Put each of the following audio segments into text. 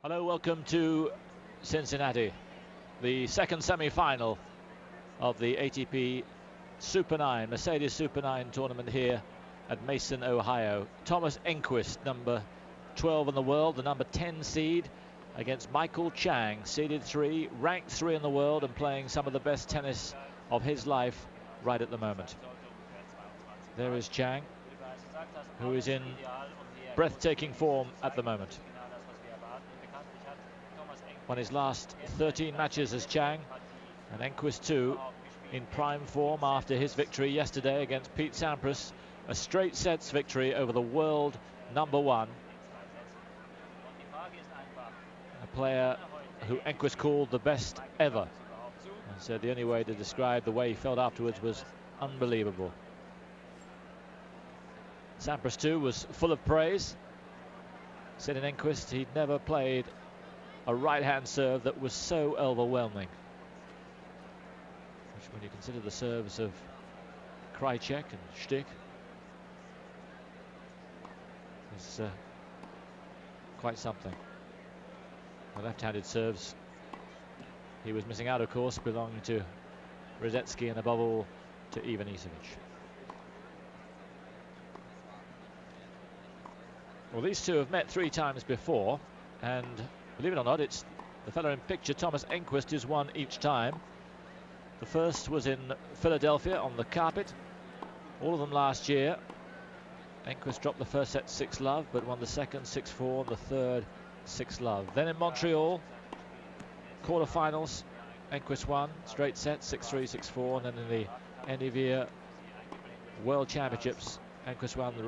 Hello, welcome to Cincinnati, the second semi-final of the ATP Super 9, Mercedes Super 9 tournament here at Mason, Ohio. Thomas Enqvist, number 12 in the world, the number 10 seed, against Michael Chang, seeded 3, ranked 3 in the world and playing some of the best tennis of his life right at the moment. There is Chang, who is in breathtaking form at the moment. Won his last 13 matches as Chang, and Enqvist too in prime form after his victory yesterday against Pete Sampras, a straight sets victory over the world number 1, a player who Enqvist called the best ever, and said the only way to describe the way he felt afterwards was unbelievable. Sampras too was full of praise, said in Enqvist he'd never played a right-hand serve that was so overwhelming. Which, when you consider the serves of Krajicek and Stich, is quite something. The left-handed serves he was missing out, of course, belonging to Rosetsky and above all to Ivan Isavic. Well, these two have met 3 times before, and believe it or not, it's the fellow in picture, Thomas Enqvist, who's won each time. The first was in Philadelphia on the carpet, all of them last year. Enqvist dropped the first set 6-love, but won the second 6-4, the third 6-love. Then in Montreal, quarterfinals, Enqvist won straight set 6-3, 6-4, and then in the Enqvist World Championships, Enqvist won the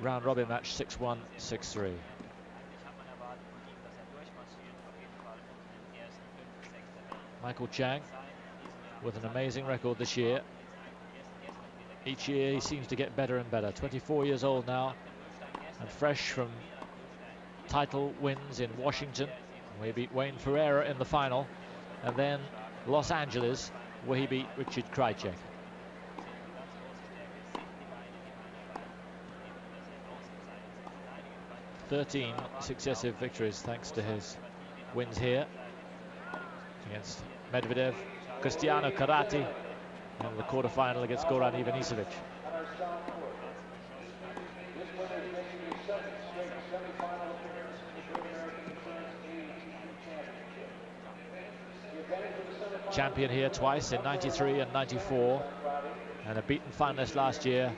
round robin match 6-1, 6-3. Michael Chang with an amazing record this year. Each year he seems to get better and better. 24 years old now and fresh from title wins in Washington, where he beat Wayne Ferreira in the final, and then Los Angeles, where he beat Richard Krajicek. "13 successive victories thanks to his wins here against Medvedev, Cristiano Karate, and the quarterfinal against Goran Ivanisevic. Champion here twice in 93 and 94, and a beaten finalist last year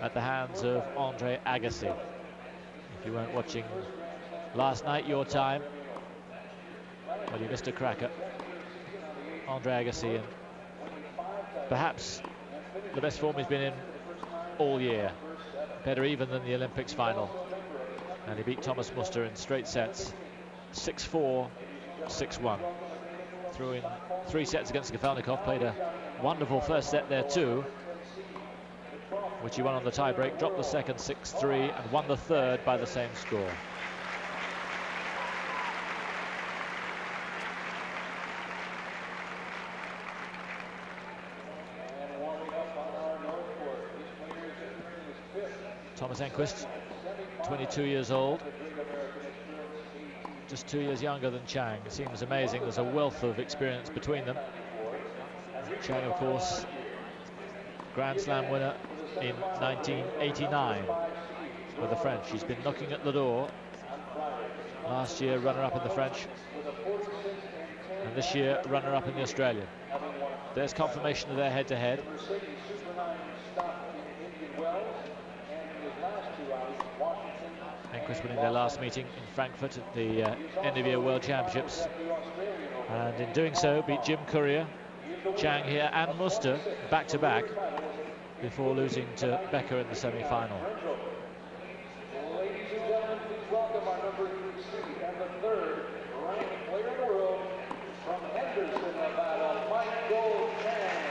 at the hands of Andre Agassi. If you weren't watching last night, your time, well, you missed a cracker. Andre Agassi, and perhaps the best form he's been in all year. Better even than the Olympics final. And he beat Thomas Muster in straight sets 6-4, 6-1. Threw in 3 sets against Kafelnikov, played a wonderful first set there too, which he won on the tiebreak, dropped the second 6-3 and won the third by the same score. Thomas Enqvist, 22 years old, just 2 years younger than Chang. It seems amazing, there's a wealth of experience between them. Chang, of course, Grand Slam winner in 1989 with the French. He's been knocking at the door. Last year, runner-up in the French, and this year, runner-up in the Australian. There's confirmation of their head-to-head. Enqvist winning their last meeting in Frankfurt at the Enqvist World Championships, and in doing so beat Jim Courier, Chang here and Muster back-to-back before losing to Becker in the semi-final. Ladies and gentlemen, please welcome our number 3 seed and the 3rd ranked player in the world from Henderson, Nevada, Michael Chang.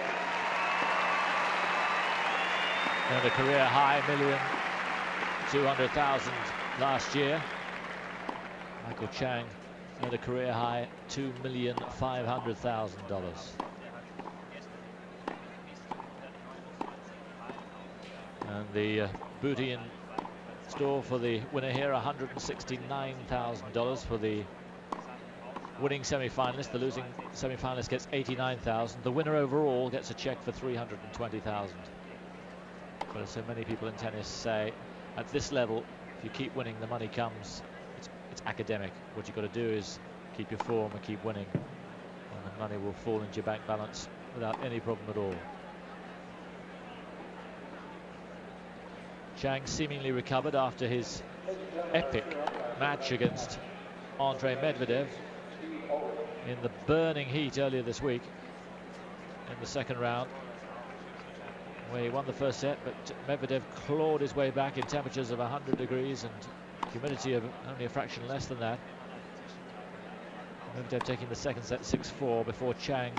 And a career high, 1,200,000 last year. Michael Chang earned a career high $2,500,000. And the booty in store for the winner here, $169,000 for the winning semi-finalist. The losing semi-finalist gets $89,000. The winner overall gets a check for $320,000. But as so many people in tennis say, at this level, if you keep winning, the money comes. It's academic. What you've got to do is keep your form and keep winning, and the money will fall into your bank balance without any problem at all. Chang seemingly recovered after his epic match against Andre Medvedev in the burning heat earlier this week in the second round, where he won the first set, but Medvedev clawed his way back in temperatures of 100 degrees and humidity of only a fraction less than that. Medvedev taking the second set 6-4 before Chang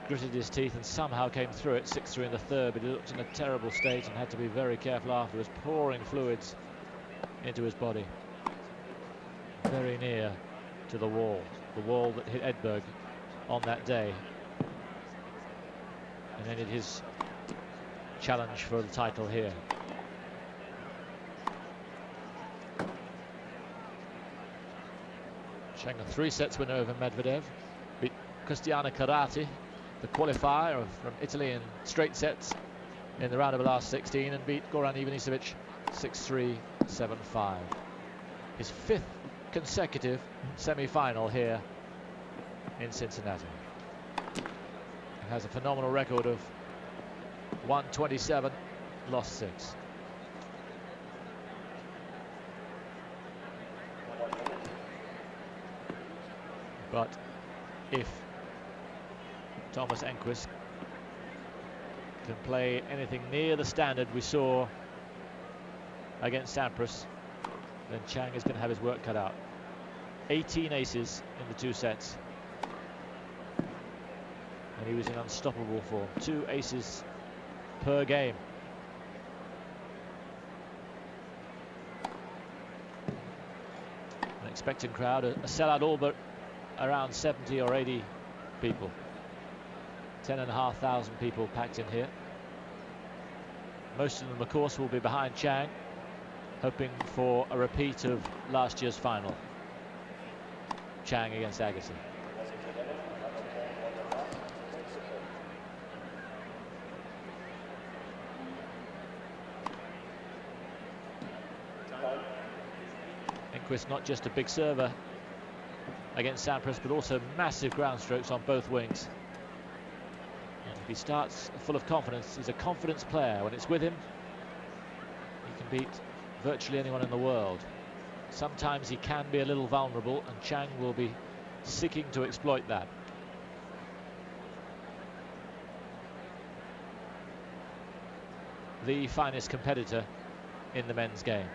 gritted his teeth and somehow came through it 6-3 in the third, but he looked in a terrible state and had to be very careful afterwards, pouring fluids into his body. Very near to the wall that hit Edberg on that day and ended his challenge for the title here. Chang, a 3 sets winner over Medvedev, beat Cristiano Carati, the qualifier from Italy, in straight sets in the round of the last 16, and beat Goran Ivanisevic 6-3, 7-5. His 5th consecutive semi-final here in Cincinnati. He has a phenomenal record of 127, lost 6. But if Thomas Enqvist can play anything near the standard we saw against Sampras, then Chang is going to have his work cut out. 18 aces in the 2 sets. And he was in unstoppable form. 2 aces per game. An expectant crowd, a sellout all but around 70 or 80 people. 10,500 people packed in here. Most of them, of course, will be behind Chang, hoping for a repeat of last year's final. Chang against Agassi. Enqvist not just a big server against Sampras, but also massive ground strokes on both wings. And if he starts full of confidence, he's a confidence player. When it's with him, he can beat virtually anyone in the world. Sometimes he can be a little vulnerable, and Chang will be seeking to exploit that. The finest competitor in the men's game.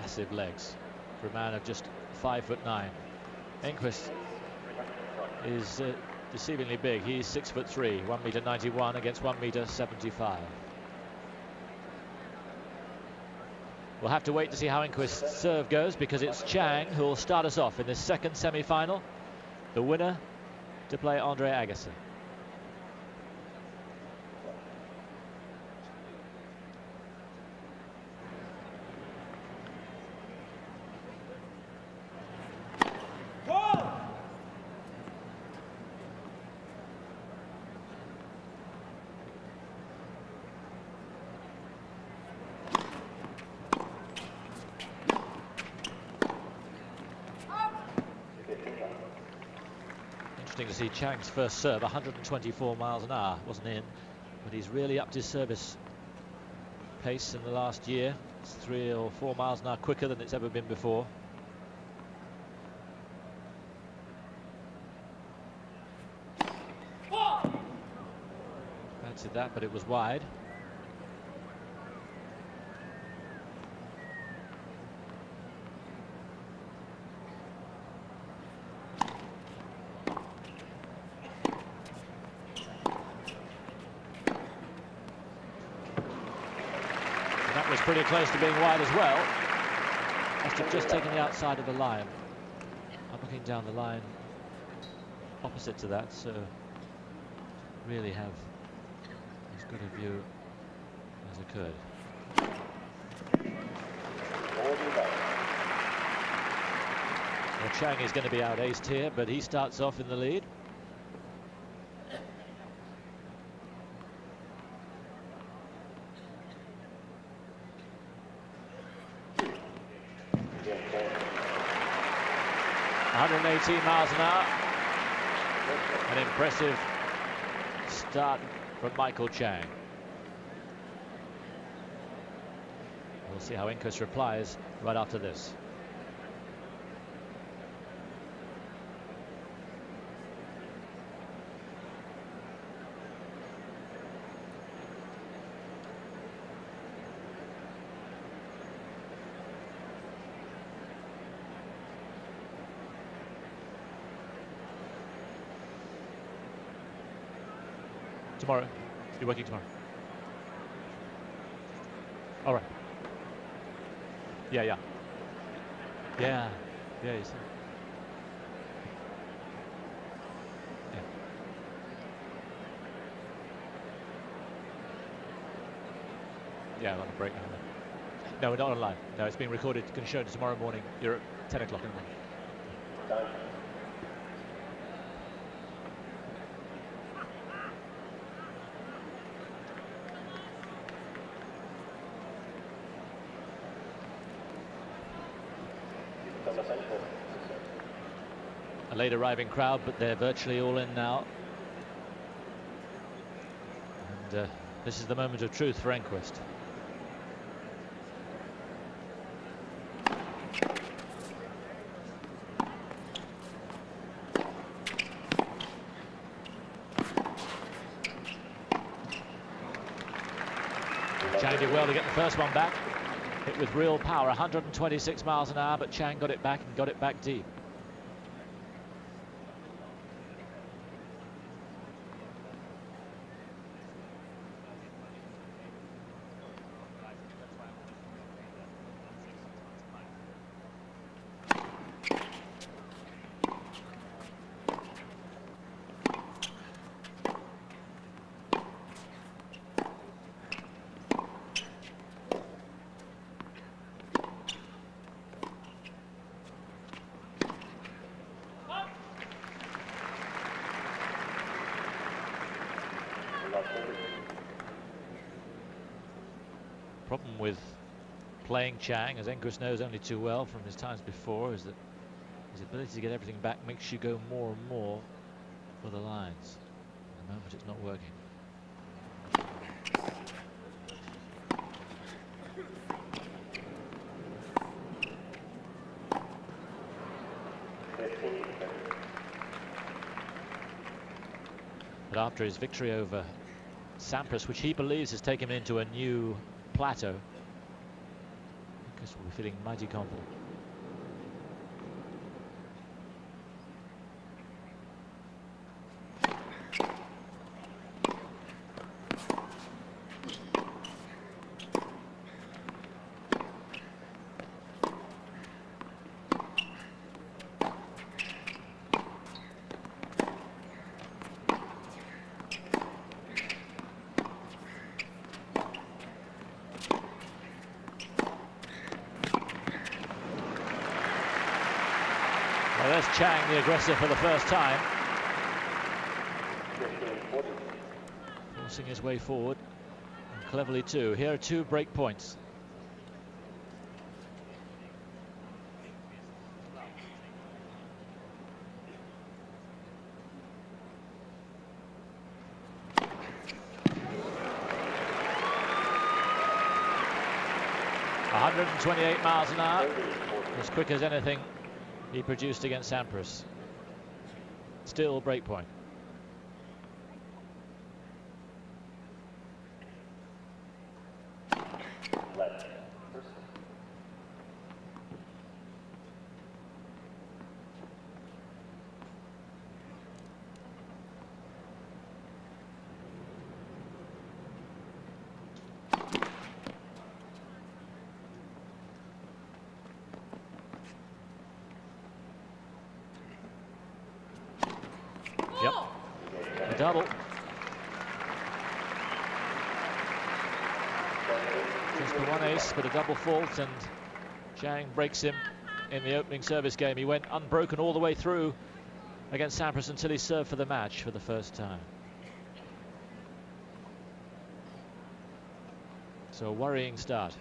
Massive legs for a man of just 5'9". Enqvist is deceivingly big. He's 6'3", 1m91 against 1m75. We'll have to wait to see how Enqvist's serve goes, because it's Chang who will start us off in this second semi-final. The winner to play Andre Agassi. Interesting to see Chang's first serve, 124 miles an hour, wasn't in, but he's really upped his service pace in the last year. It's 3 or 4 miles an hour quicker than it's ever been before. Fancied that, but it was wide. That was pretty close to being wide as well. Must have just taken the outside of the line. I'm looking down the line opposite to that, so really have as good a view as I could. Well, Chang is going to be out-aced here, but he starts off in the lead. miles an hour. An impressive start from Michael Chang. We'll see how Enqvist replies right after this. Tomorrow. You're working tomorrow. All right. Yeah. Yeah, you see. Yeah. Yeah, I'm on a break now. No, we're not online. No, it's being recorded. It's going to show tomorrow morning. You're at 10 o'clock in the morning. A late arriving crowd, but they're virtually all in now. And this is the moment of truth for Enqvist. Chang did well to get the first one back. Hit with real power, 126 miles an hour, but Chang got it back and got it back deep. Problem with playing Chang, as Enqvist knows only too well from his times before, is that his ability to get everything back makes you go more and more for the lines. At the moment it's not working. But after his victory over Sampras, which he believes has taken him into a new plateau, because we're feeling mighty confident. Well, there's Chang, the aggressor, for the first time. Forcing his way forward, and cleverly too. Here are 2 break points. .128 miles an hour, as quick as anything he produced against Sampras. Still break point. double. Just the one ace, but a double fault, and Chang breaks him in the opening service game. He went unbroken all the way through against Sampras until he served for the match for the first time. So a worrying start.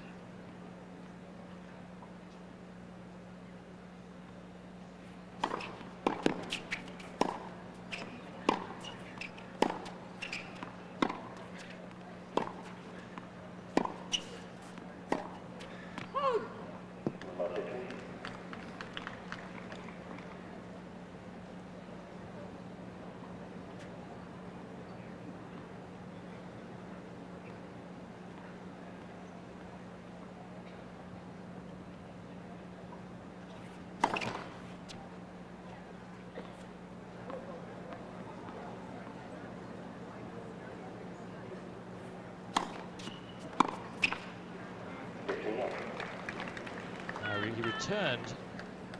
He returned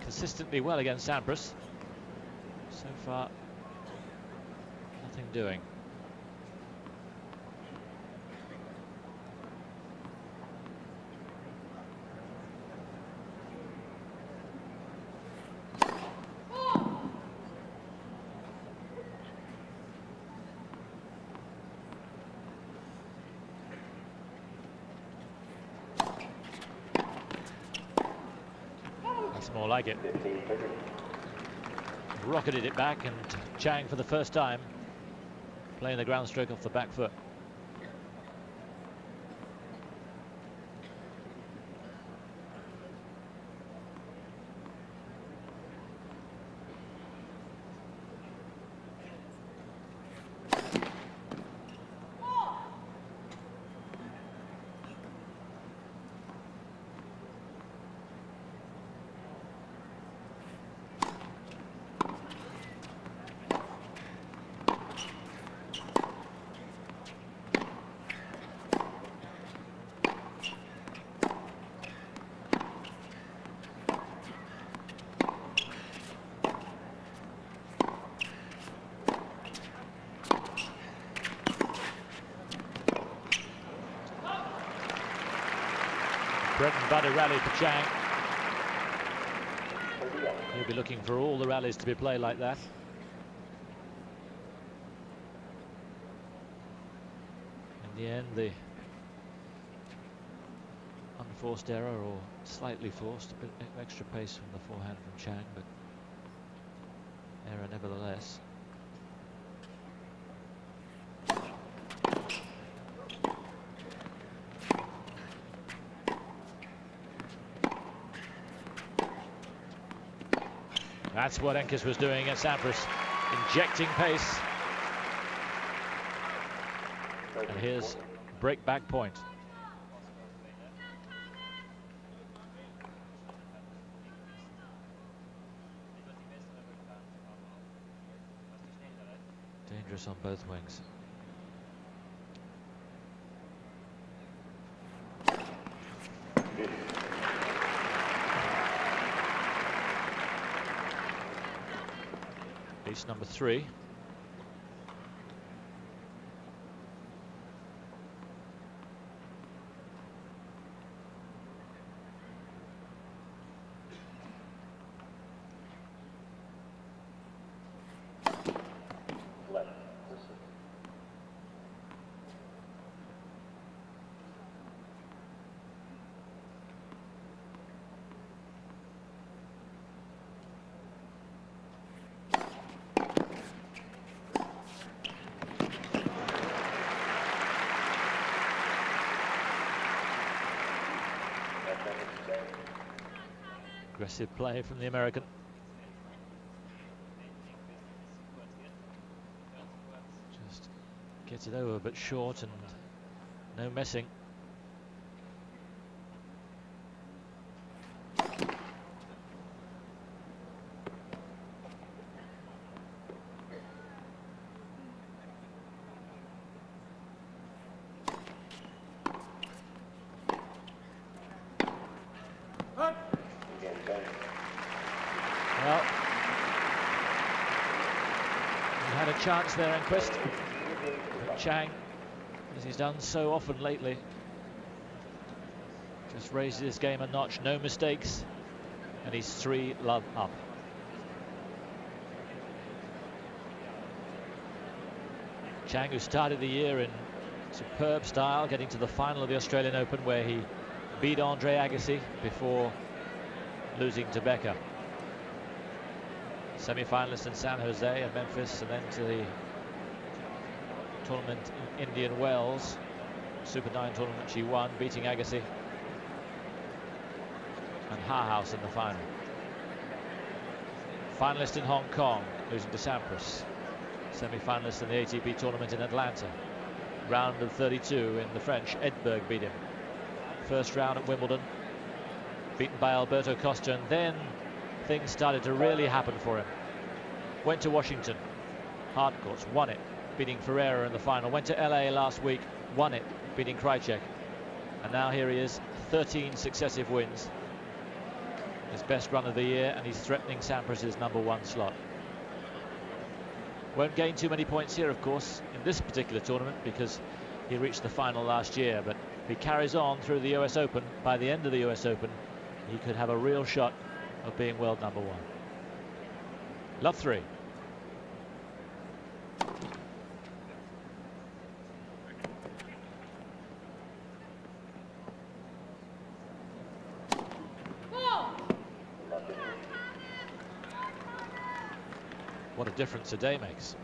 consistently well against Sampras. So far, nothing doing. More like it. Rocketed it back, and Chang for the first time playing the ground stroke off the back foot. Bread and butter rally for Chang. He'll be looking for all the rallies to be played like that. In the end, the unforced error, or slightly forced, a bit of extra pace from the forehand from Chang, but error nevertheless. That's what Enqvist was doing at Sampras, injecting pace. And here's break back point. Dangerous on both wings. Ace number 3. Aggressive play from the American. Just gets it over, but short, and no messing. chance there, Enqvist. But Chang, as he's done so often lately, just raises his game a notch. No mistakes, and he's 3-love up. Chang, who started the year in superb style, getting to the final of the Australian Open, where he beat Andre Agassi before losing to Becker. Semi-finalist in San Jose and Memphis, and then to the tournament in Indian Wells, Super 9 tournament she won, beating Agassi and Haarhuis in the final. Finalist in Hong Kong, losing to Sampras. Semi-finalist in the ATP tournament in Atlanta. Round of 32 in the French. Edberg beat him. First round at Wimbledon, beaten by Alberto Costa, and then things started to really happen for him. Went to Washington, hard courts, won it, beating Ferreira in the final. Went to LA last week, won it, beating Krajicek. And now here he is, 13 successive wins. His best run of the year, and he's threatening Sampras' #1 slot. Won't gain too many points here, of course, in this particular tournament, because he reached the final last year. But if he carries on through the US Open, by the end of the US Open, he could have a real shot of being world #1. Love 3. What a difference a day makes.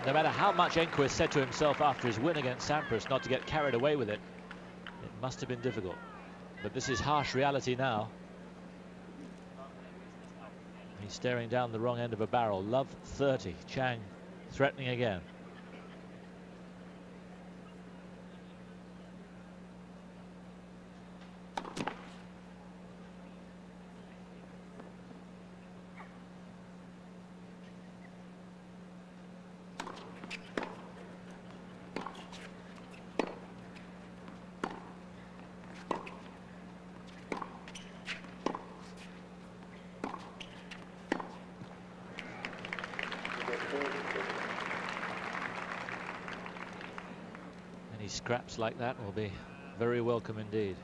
No matter how much Enqvist said to himself after his win against Sampras not to get carried away with it, it must have been difficult. But this is harsh reality now. He's staring down the wrong end of a barrel. Love 30. Chang threatening again. Any scraps like that will be very welcome indeed.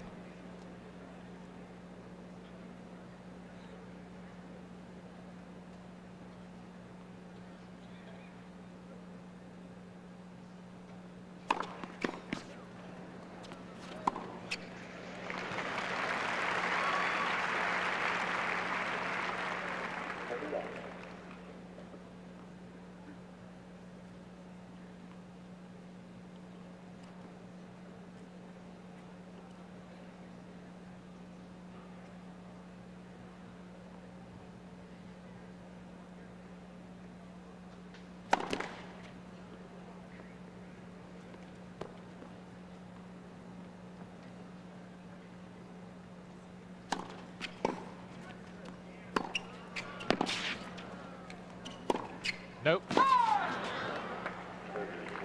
Nope.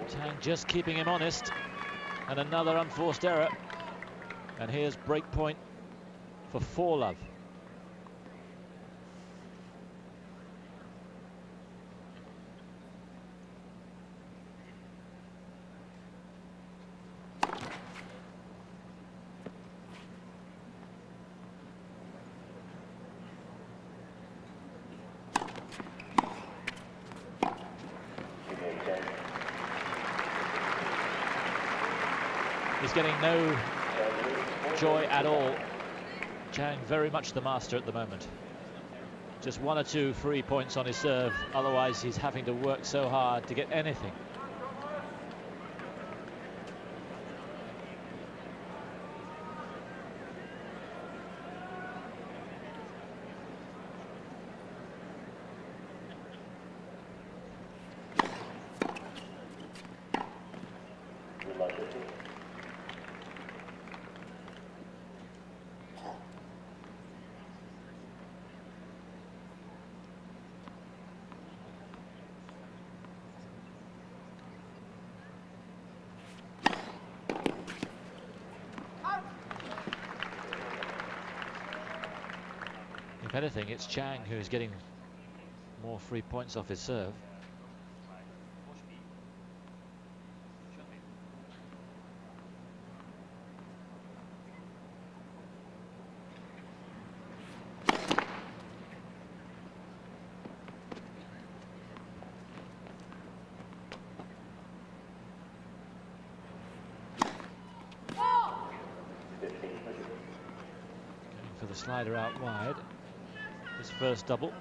Chang just keeping him honest. And another unforced error. And here's break point for 4-love. He's getting no joy at all. Chang very much the master at the moment. Just 1 or 2 free points on his serve. Otherwise, he's having to work so hard to get anything. If anything, it's Chang who is getting more free points off his serve. For the slider out wide, his first double.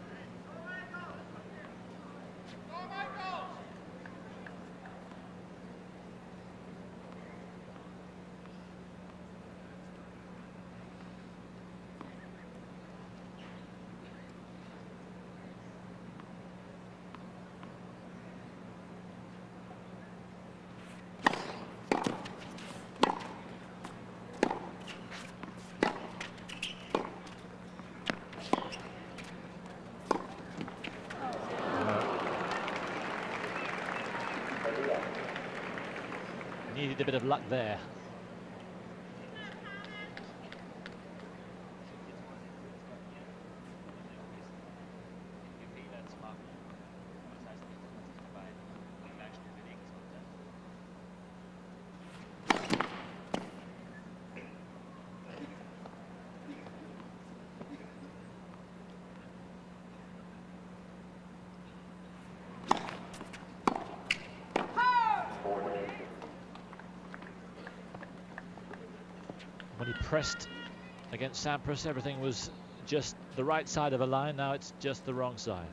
Needed a bit of luck there. When he pressed against Sampras, everything was just the right side of a line. Now it's just the wrong side.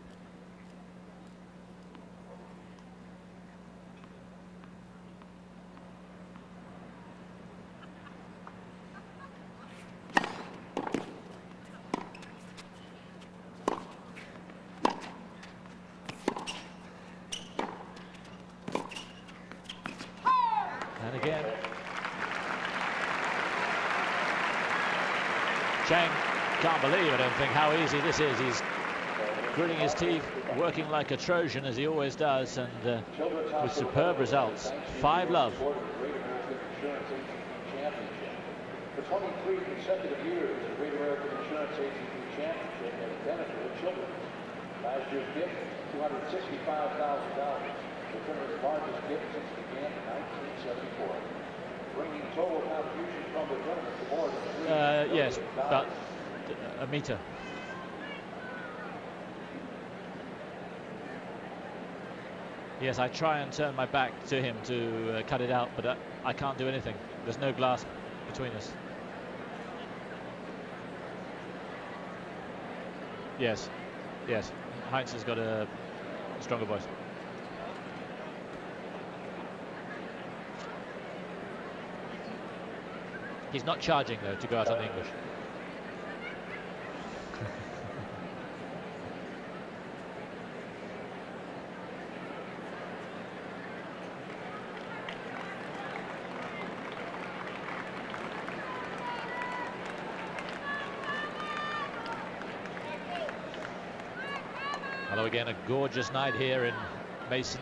And again, Chang can't believe, I don't think, how easy this is. He's gritting his teeth, working like a Trojan, as he always does, and with superb results. 5-love. For 23 consecutive years, the Great American Insurance Agency Championship has benefited children. Last year's gift, $265,000. The tournament's largest gift since it began in 1974. Bringing total contributions from the tournament to more than yes, about a meter. Yes, I try and turn my back to him to cut it out, but I can't do anything. There's no glass between us. Yes, yes. Heinz has got a stronger voice. He's not charging, though, to go out on the English. Hello again, a gorgeous night here in Mason,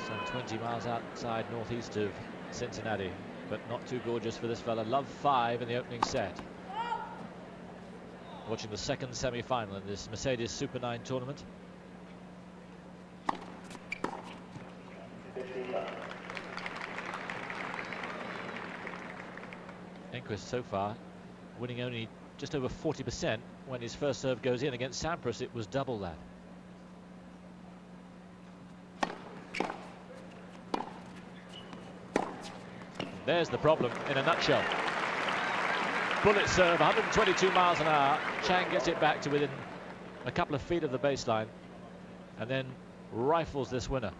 some 20 miles outside northeast of Cincinnati, but not too gorgeous for this fella. Love 5 in the opening set. Watching the second semi-final in this Mercedes Super 9 tournament. Enqvist so far winning only just over 40%. When his first serve goes in against Sampras, it was double that. There's the problem in a nutshell. Bullet serve, 122 miles an hour. Chang gets it back to within a couple of feet of the baseline and then rifles this winner.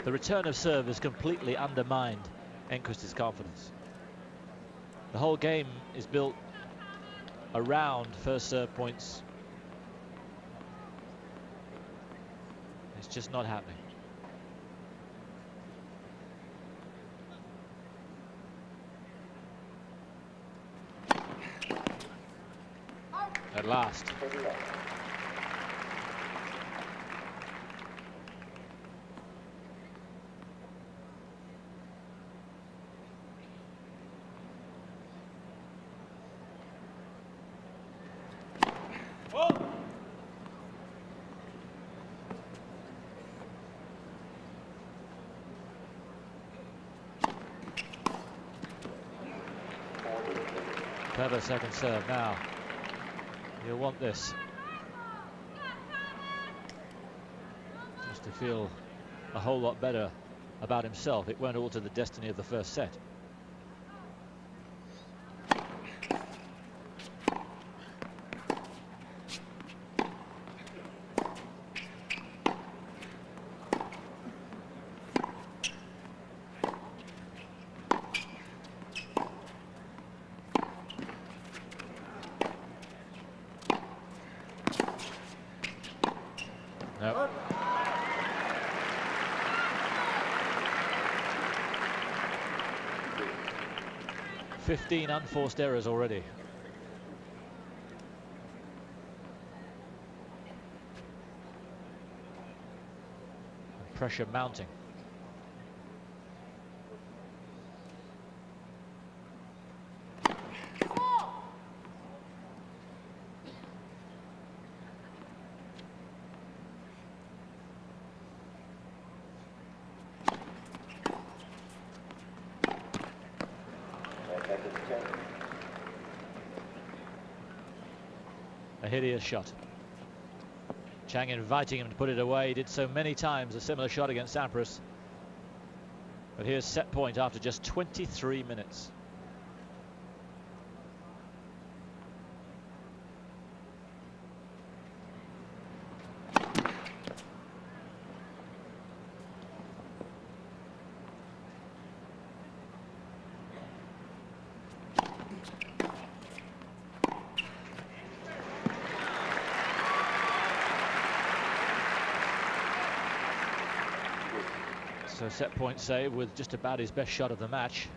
The return of serve has completely undermined Enqvist's confidence. The whole game is built around first serve points. It's just not happening. at last. Clever second serve now. You'll want this. Just to feel a whole lot better about himself. It won't alter the destiny of the first set. No. "15 unforced errors already. And pressure mounting. A hideous shot. Chang inviting him to put it away. He did so many times, a similar shot against Sampras. But here's set point after just 23 minutes. So set point save with just about his best shot of the match.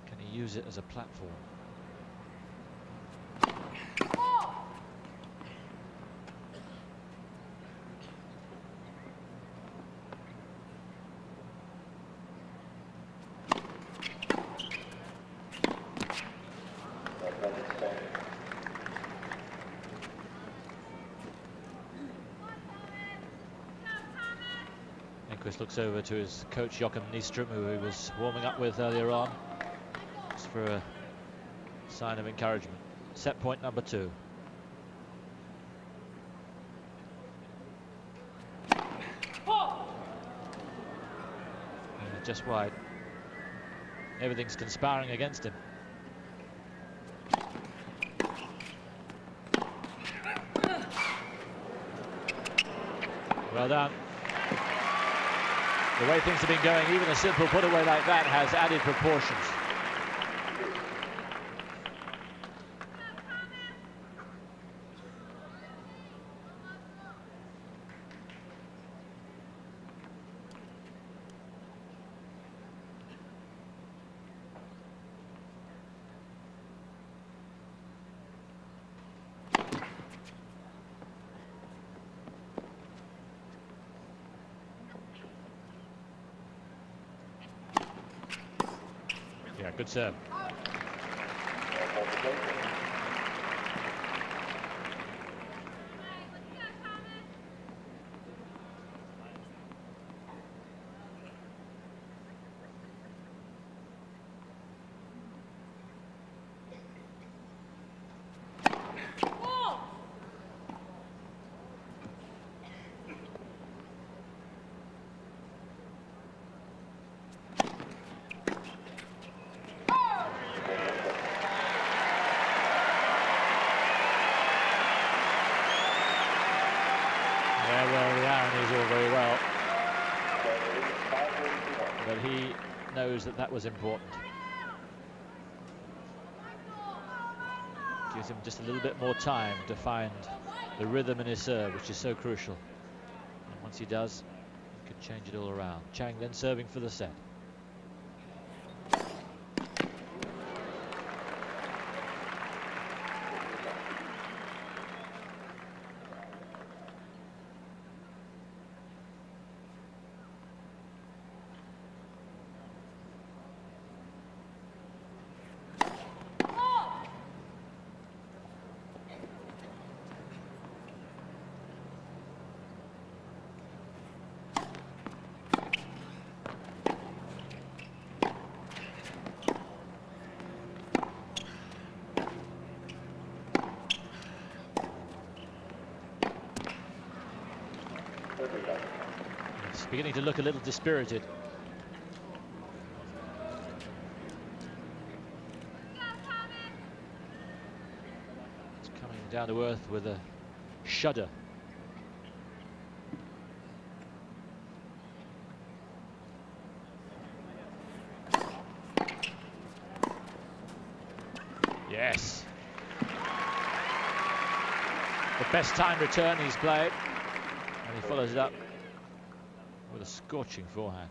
Can he use it as a platform? Enqvist looks over to his coach Joachim Nystrom, who he was warming up with earlier on, just for a sign of encouragement. Set point number 2. Just wide. Everything's conspiring against him. Well done. The way things have been going, even a simple put away like that has added proportions. Yeah, good serve. Well, the irony is all very well, but he knows that that was important. Gives him just a little bit more time to find the rhythm in his serve, which is so crucial. And once he does, he could change it all around. Chang then serving for the set. He's beginning to look a little dispirited. He's coming down to earth with a shudder. Yes. The best time return he's played. And he follows it up with a scorching forehand.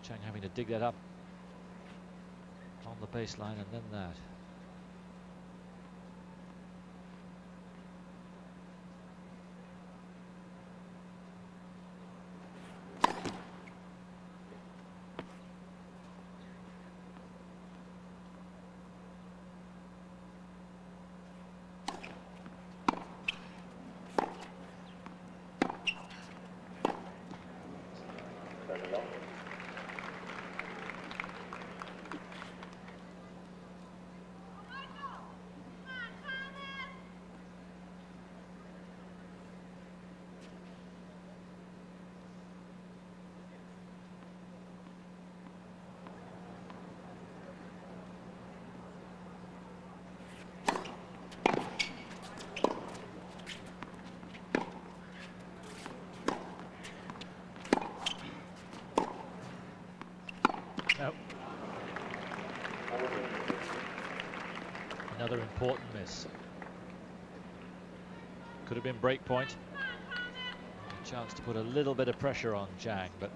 Chang having to dig that up on the baseline and then that. Nope. Another important miss. Could have been break point. A chance to put a little bit of pressure on Chang, but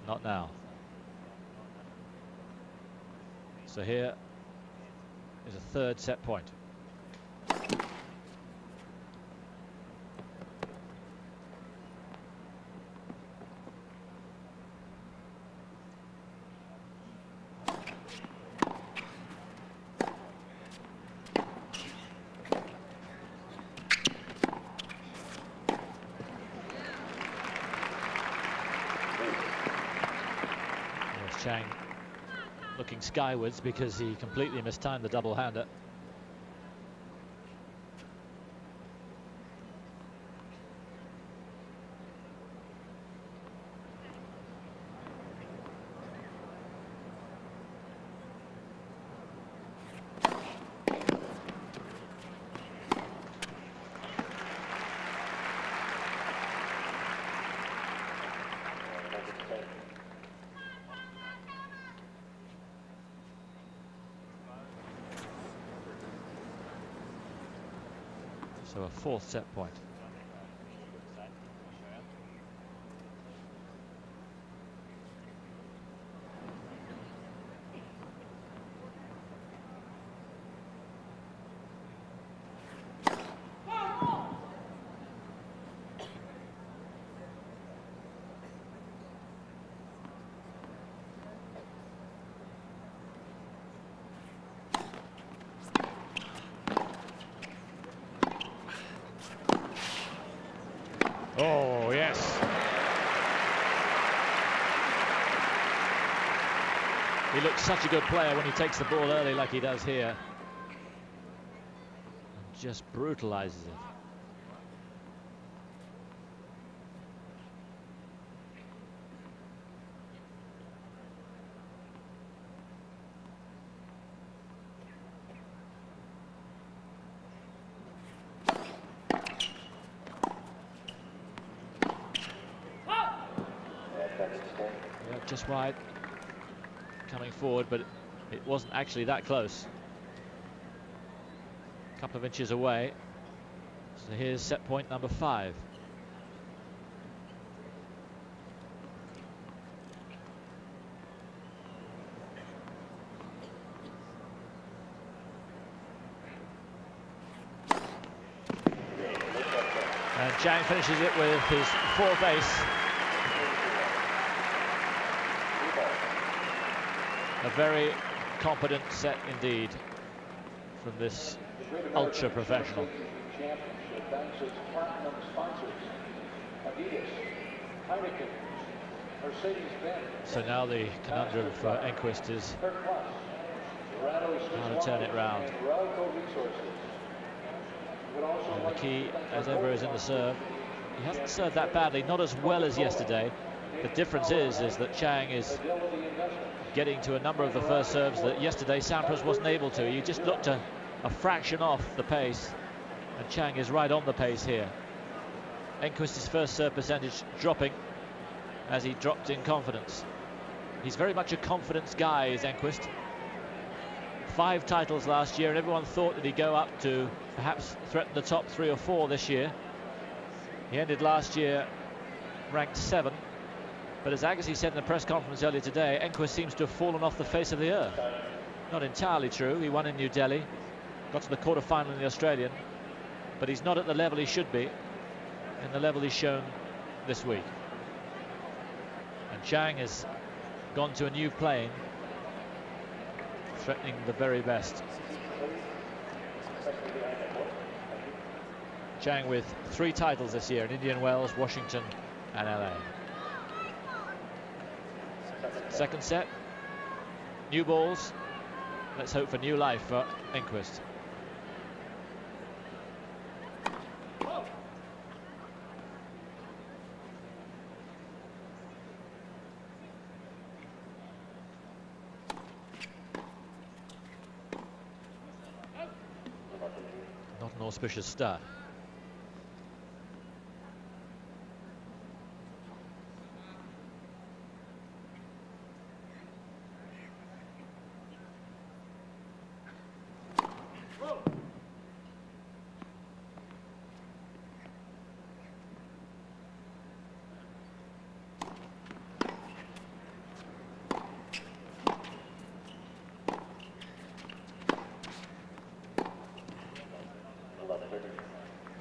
not now. So here is a third set point. Chang looking skywards because he completely mistimed the double-hander. So a fourth set point. Oh, yes. He looks such a good player when he takes the ball early like he does here. And just brutalizes it. Yeah, just wide, coming forward, but it wasn't actually that close. A couple of inches away. So here's set point number 5. And Chang finishes it with his 4th ace. A very competent set indeed from this ultra professional. So now the conundrum for Enqvist is how to turn it round. And the key, as ever, is in the serve. He hasn't served that badly, not as well as yesterday. The difference is that Chang is getting to a number of the first serves that yesterday Sampras wasn't able to. He just looked a fraction off the pace, and Chang is right on the pace here. Enqvist's first serve percentage dropping as he dropped in confidence. He's very much a confidence guy, is Enqvist. 5 titles last year, and everyone thought that he'd go up to perhaps threaten the top 3 or 4 this year. He ended last year ranked 7, but as Agassi said in the press conference earlier today, Enqvist seems to have fallen off the face of the earth. Not entirely true. He won in New Delhi, got to the quarter-final in the Australian, but he's not at the level he should be and the level he's shown this week. And Chang has gone to a new plane, threatening the very best. Chang with 3 titles this year in Indian Wells, Washington and LA. Second set, new balls. Let's hope for new life for Enqvist. Not an auspicious start.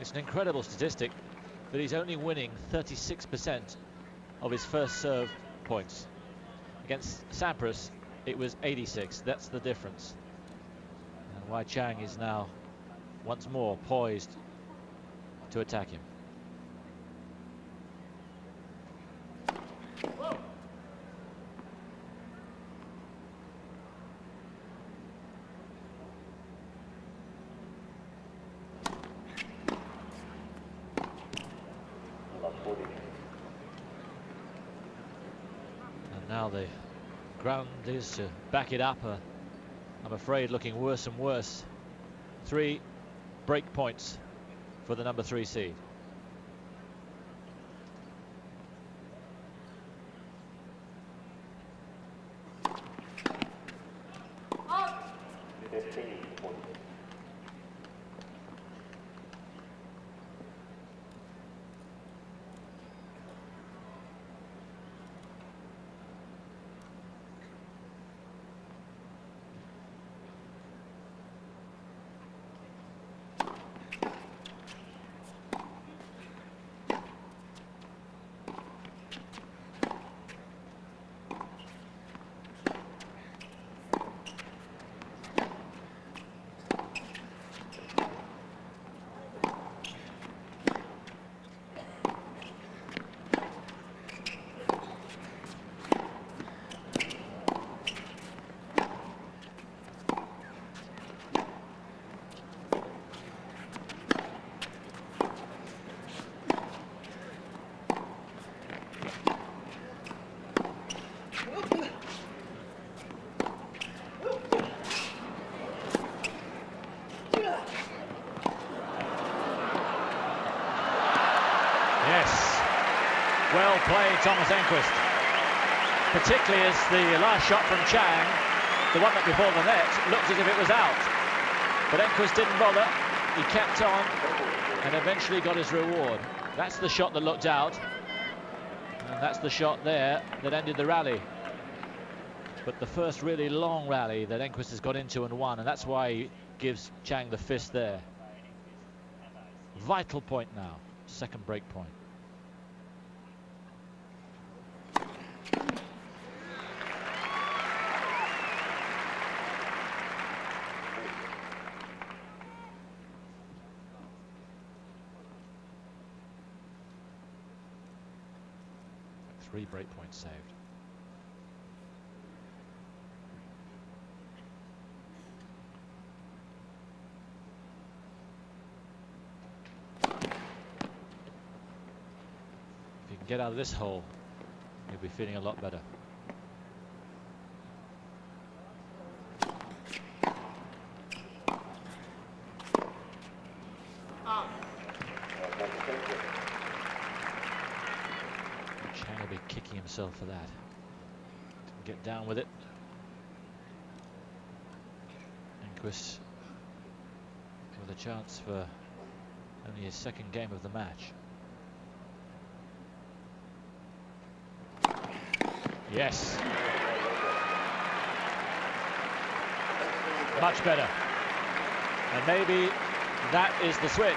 It's an incredible statistic that he's only winning 36% of his first serve points. Against Sampras, it was 86. That's the difference. And why Chang is now once more poised to attack him. Now the ground is to back it up. I'm afraid looking worse and worse. 3 break points for the number 3 seed. Well played, Thomas Enqvist. Particularly as the last shot from Chang, the one that before the net, looked as if it was out. But Enqvist didn't bother. He kept on and eventually got his reward. That's the shot that looked out. And that's the shot there that ended the rally. But the first really long rally that Enqvist has got into and won, and that's why he gives Chang the fist there. Vital point now, second break point. Three break points saved. get out of this hole, he'll be feeling a lot better. Chang will be kicking himself for that. Didn't get down with it. Enqvist with a chance for only his second game of the match. Yes. Much better. And maybe that is the switch.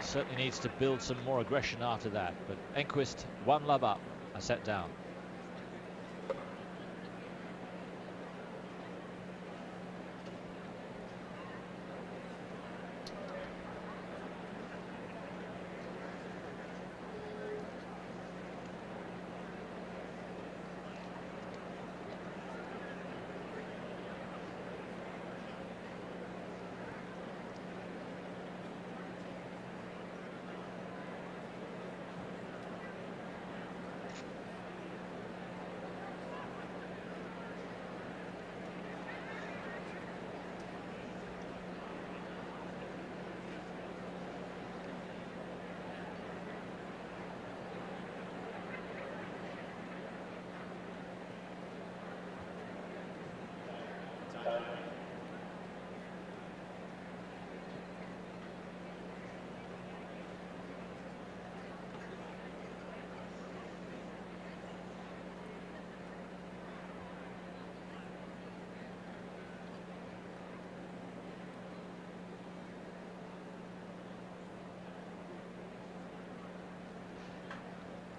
Certainly needs to build some more aggression after that. But Enqvist, 1-love up, a set down.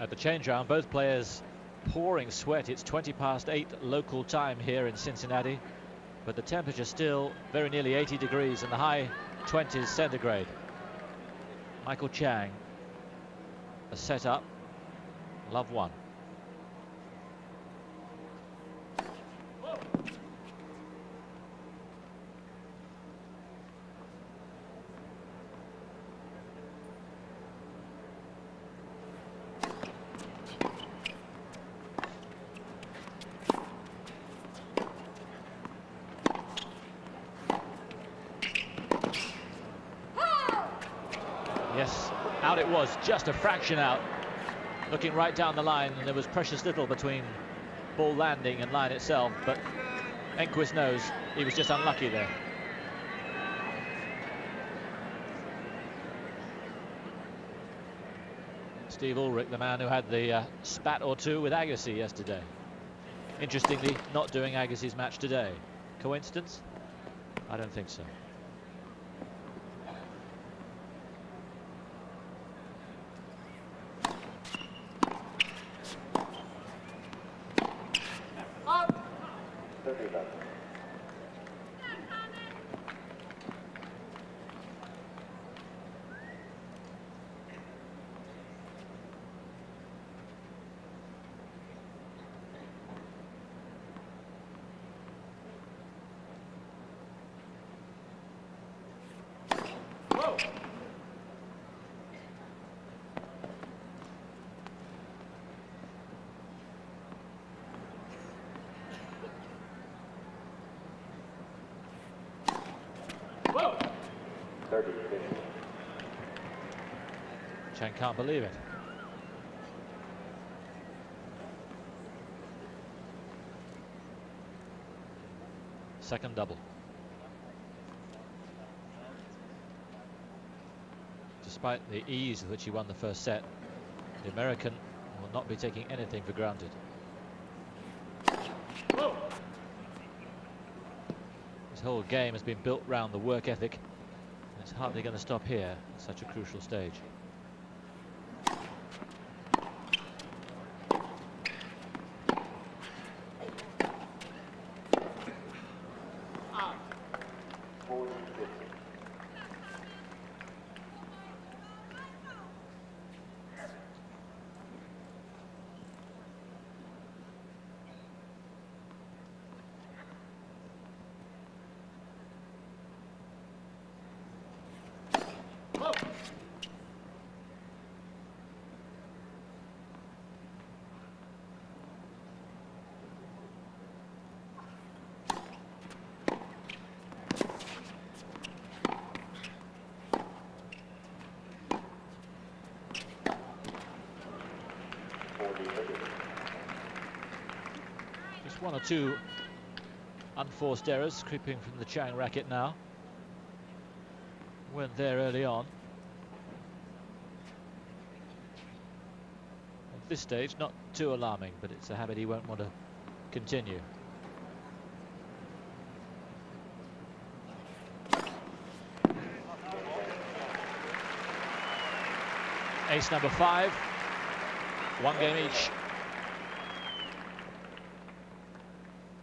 At the change round, both players pouring sweat. It's 8:20 local time here in Cincinnati, but the temperature still very nearly 80 degrees in the high 20s centigrade. Michael Chang, a set up, love one. Yes, out it was, just a fraction out. Looking right down the line, and there was precious little between ball landing and line itself, but Enqvist knows he was just unlucky there. Steve Ulrich, the man who had the spat or two with Agassi yesterday. Interestingly, not doing Agassi's match today. Coincidence? I don't think so. Chang can't believe it. Second double. Despite the ease with which he won the first set, the American will not be taking anything for granted. Whoa. His whole game has been built around the work ethic, and it's hardly going to stop here at such a crucial stage. One or two unforced errors creeping from the Chang racket now. Went there early on. At this stage, not too alarming, but it's a habit he won't want to continue. Ace number 5, 1 game each.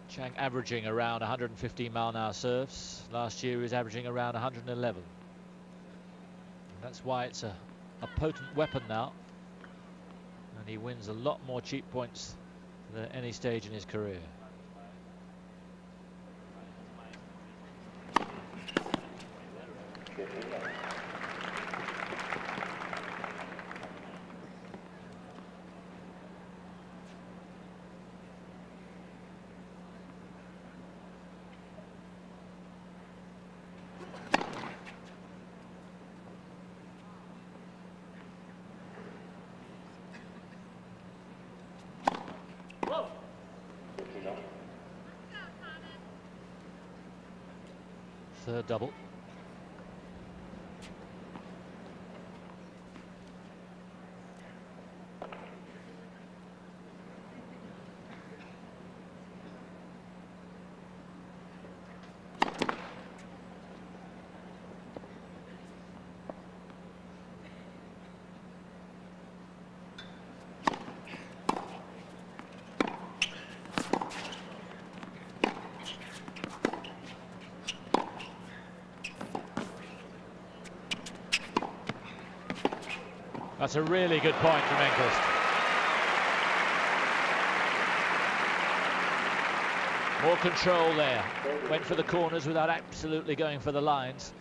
Chang averaging around 115-mile-an-hour serves. Last year he was averaging around 111. And that's why it's a potent weapon now. And he wins a lot more cheap points than at any stage in his career. Third double. That's a really good point from Enqvist. More control there. Went for the corners without absolutely going for the lines.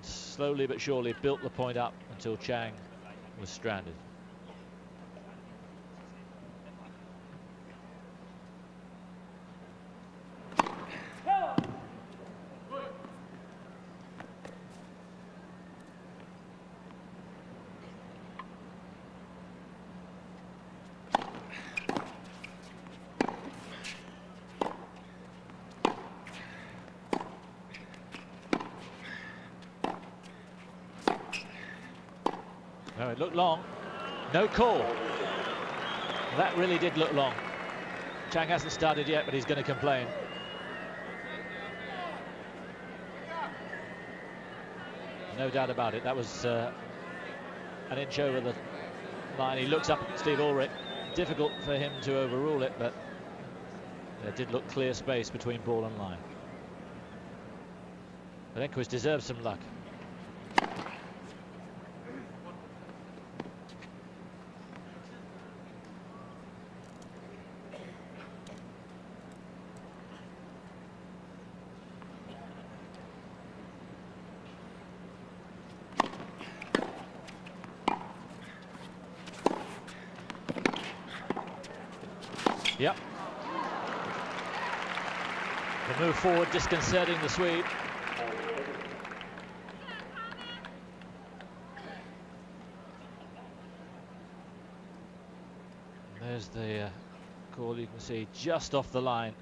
Slowly but surely built the point up until Chang was stranded. No, it looked long. No call. That really did look long. Chang hasn't started yet, but he's going to complain. No doubt about it. That was an inch over the line. He looks up at Steve Ulrich. Difficult for him to overrule it, but there did look clear space between ball and line. But Enqvist deserves some luck. Yep. The move forward disconcerting the Swede. There's the call, you can see just off the line.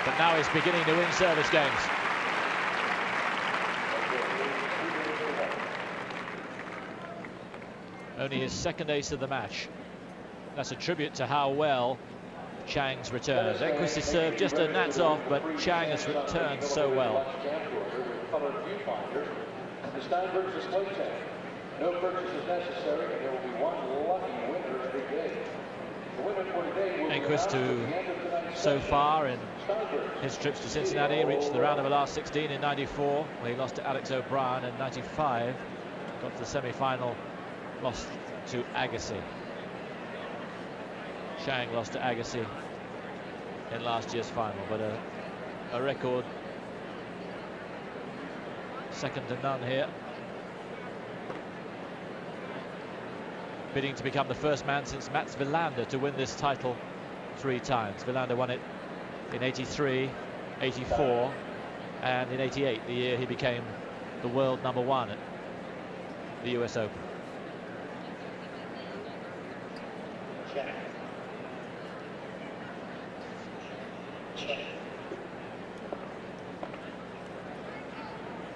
But now he's beginning to win service games. Only his second ace of the match. That's a tribute to how well Chang's returned. Enqvist has served just a gnats off, but Chang has returned so well. No purchase is necessary, and there will be one lucky winner every day. The winner for today will Enqvist, who so far in his trips to Cincinnati reached the round of the last 16 in '94, where he lost to Alex O'Brien, in '95 got to the semi-final, lost to Agassi. Chang lost to Agassi in last year's final, but a record second to none here. Bidding to become the first man since Mats Wilander to win this title 3 times. Wilander won it in '83, '84 and in '88, the year he became the world #1 at the US Open.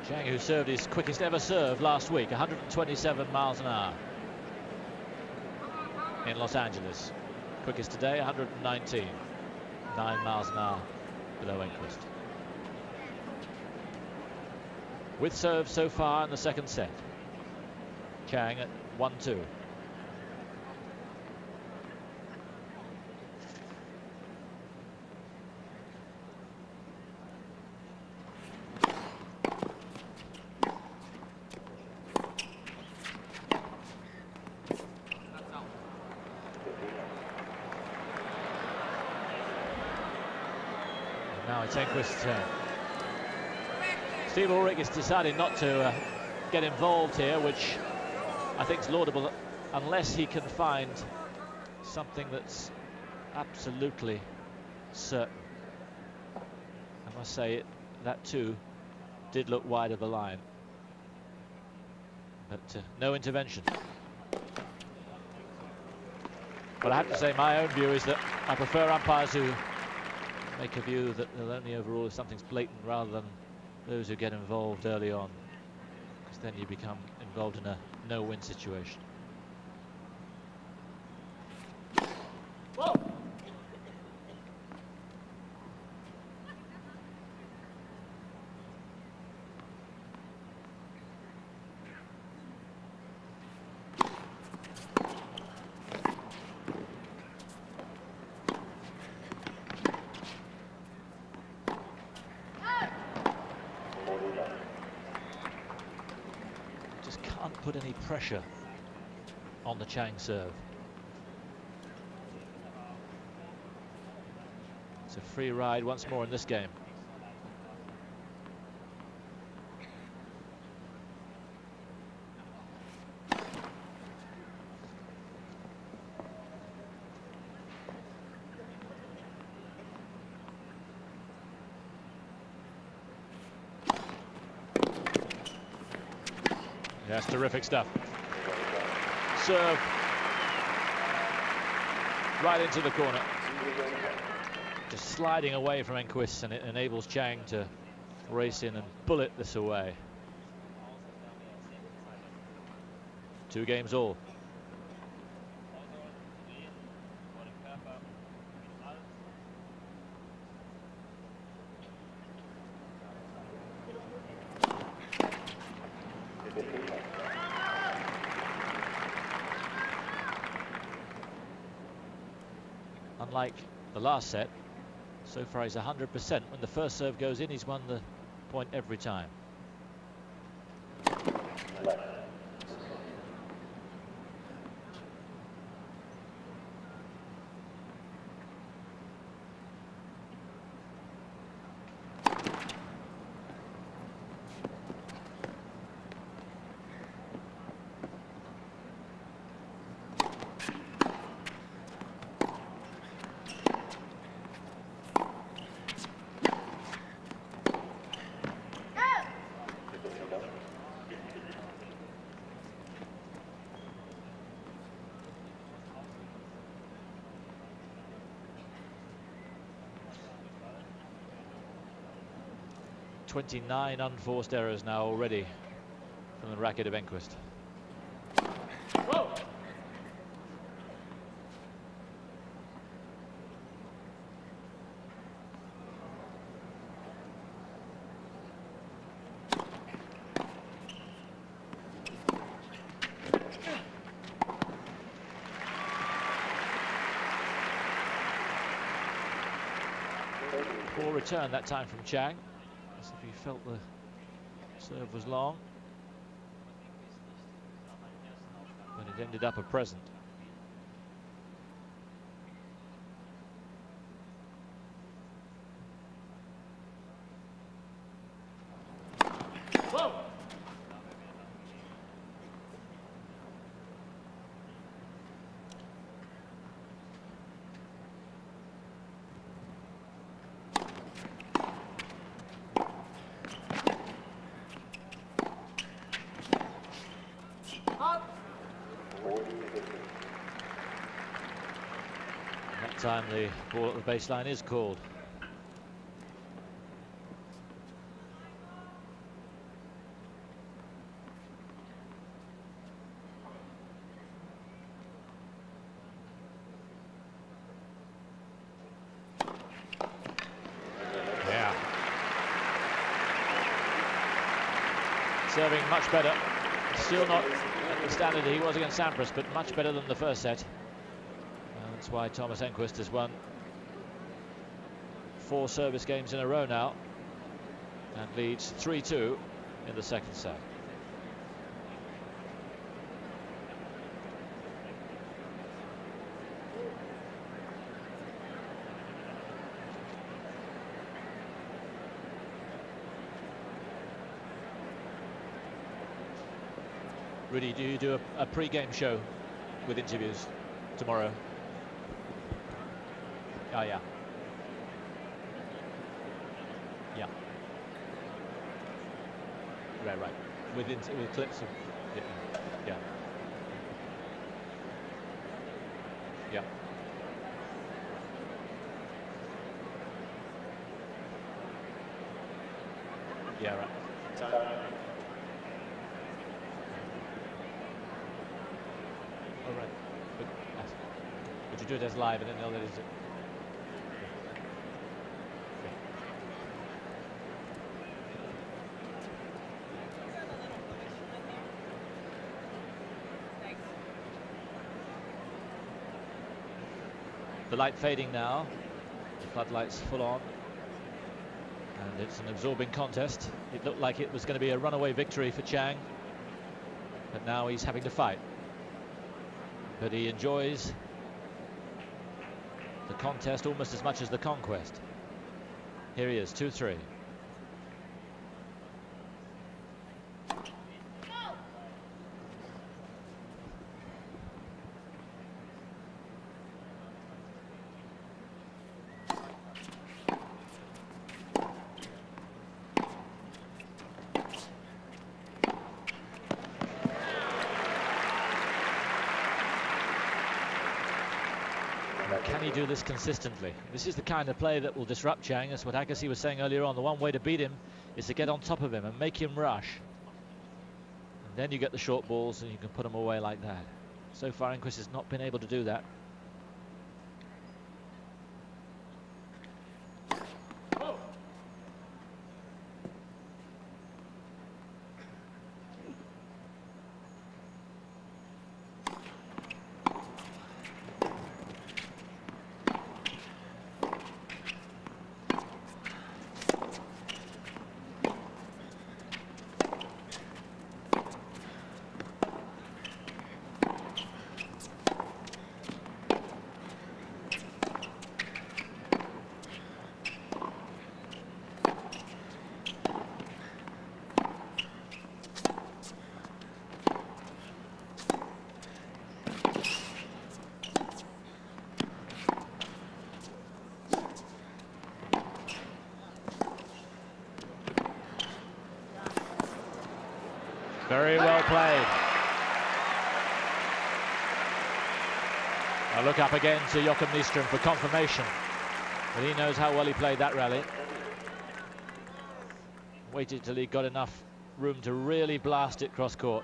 Chang, who served his quickest ever serve last week, 127 miles an hour in Los Angeles. Quickest today, 119, 9 miles an hour below Enqvist. With serve so far in the second set. Chang at 1-2. Now it's Enqvist's turn. Steve Ulrich has decided not to get involved here, which I think is laudable, unless he can find something that's absolutely certain. I must say that too did look wide of the line, but no intervention. But I have to say, my own view is that I prefer umpires who make a view that they'll only overrule if something's blatant, rather than those who get involved early on, because then you become involved in a no-win situation. Whoa. Can't put any pressure on the Chang serve. It's a free ride once more in this game. That's terrific stuff. Serve right into the corner. Just sliding away from Enqvist, and it enables Chang to race in and bullet this away. 2 games all. Unlike the last set, so far he's 100%. When the first serve goes in, he's won the point every time. .29 unforced errors now already from the racket of Enqvist. Whoa. Poor return that time from Chang. As if he felt the serve was long, but it ended up a present. Whoa. time the ball at the baseline is called. Yeah. Serving much better. Still not at the standard he was against Sampras, but much better than the first set. And that's why Thomas Enqvist has won 4 service games in a row now and leads 3-2 in the second set. Rudy, do you do a pre-game show with interviews tomorrow? Oh, yeah. Yeah. Right. With clips of... Yeah. Yeah. Yeah, right. Oh, right. But you do it as live and then they'll let it... The light fading now, the floodlights full on, and it's an absorbing contest. It looked like it was going to be a runaway victory for Chang, but now he's having to fight. But he enjoys the contest almost as much as the conquest. Here he is, 2-3. Can he do this consistently? This is the kind of play that will disrupt Chang. That's what Agassi was saying earlier on. The one way to beat him is to get on top of him and make him rush. And then you get the short balls and you can put them away like that. So far, Enqvist has not been able to do that. Very well played. I'll look up again to Joachim Nyström for confirmation, but he knows how well he played that rally. Waited till he got enough room to really blast it cross court.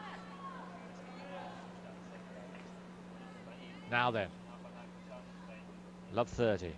Now then, love 30.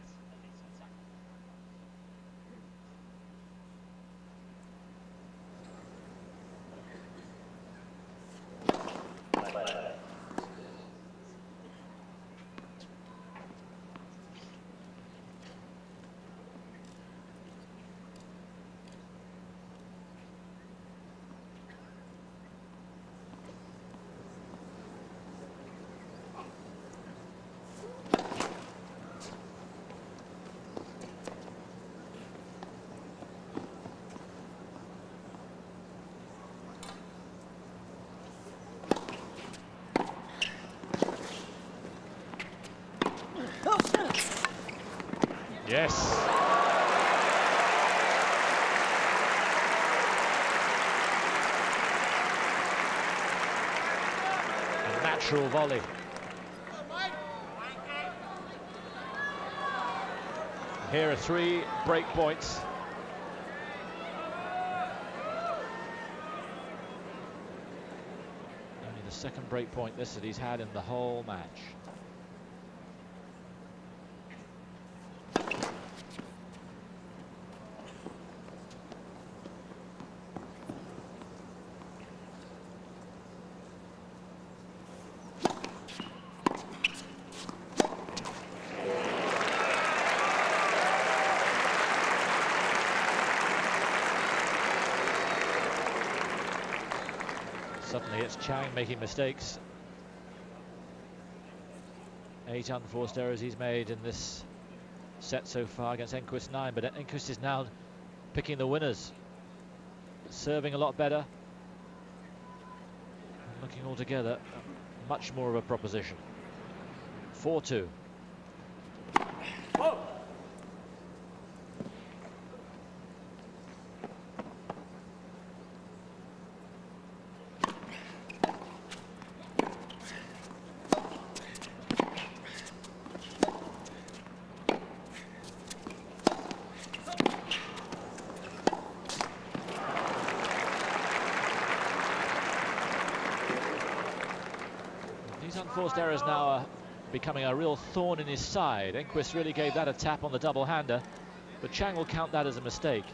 Yes. A natural volley. Here are 3 break points. Only the second break point this that he's had in the whole match. Suddenly it's Chang making mistakes. 8 unforced errors he's made in this set so far against Enqvist 9, but Enqvist is now picking the winners. Serving a lot better. Looking altogether much more of a proposition. 4-2. These unforced errors now are becoming a real thorn in his side. Enqvist really gave that a tap on the double-hander, but Chang will count that as a mistake.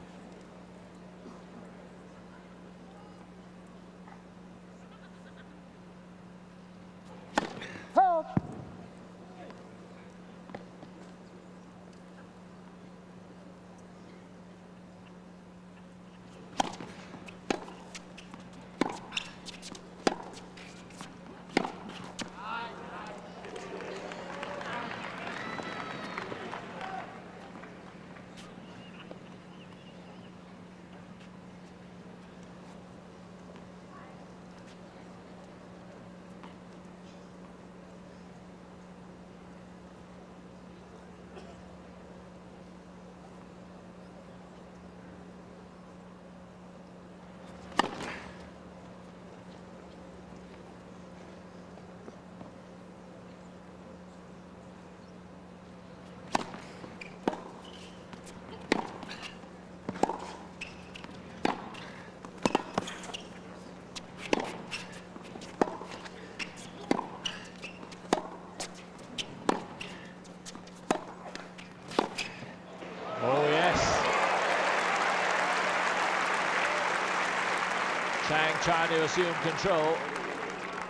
Chang trying to assume control,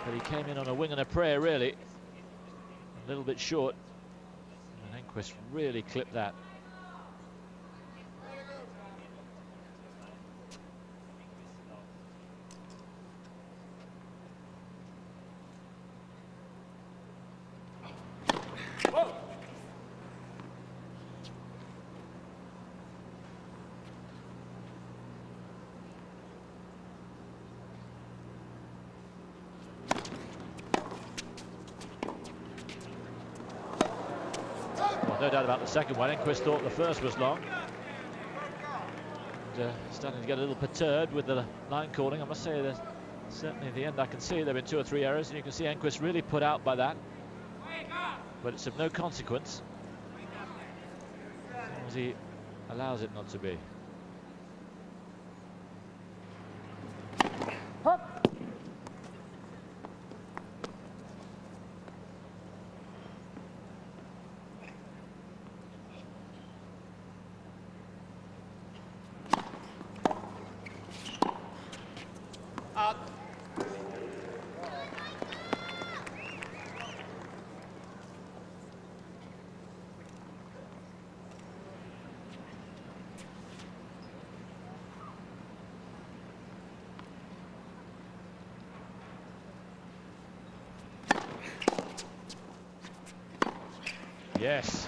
but he came in on a wing and a prayer, really. A little bit short. And Enqvist really clipped that. No doubt about the second one. Enqvist thought the first was long. And, starting to get a little perturbed with the line calling. I must say that certainly at the end I can see there have been 2 or 3 errors, and you can see Enqvist really put out by that. But it's of no consequence, as long as he allows it not to be. Yes.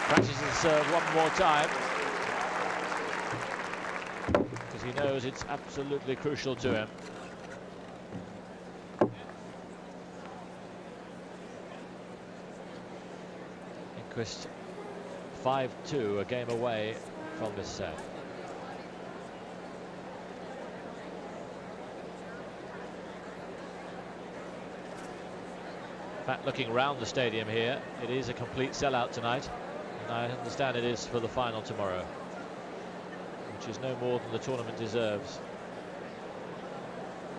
Practices the serve one more time, because he knows it's absolutely crucial to him. Enqvist 5-2, a game away from this set. fact, looking around the stadium here, it is a complete sellout tonight, and I understand it is for the final tomorrow, which is no more than the tournament deserves.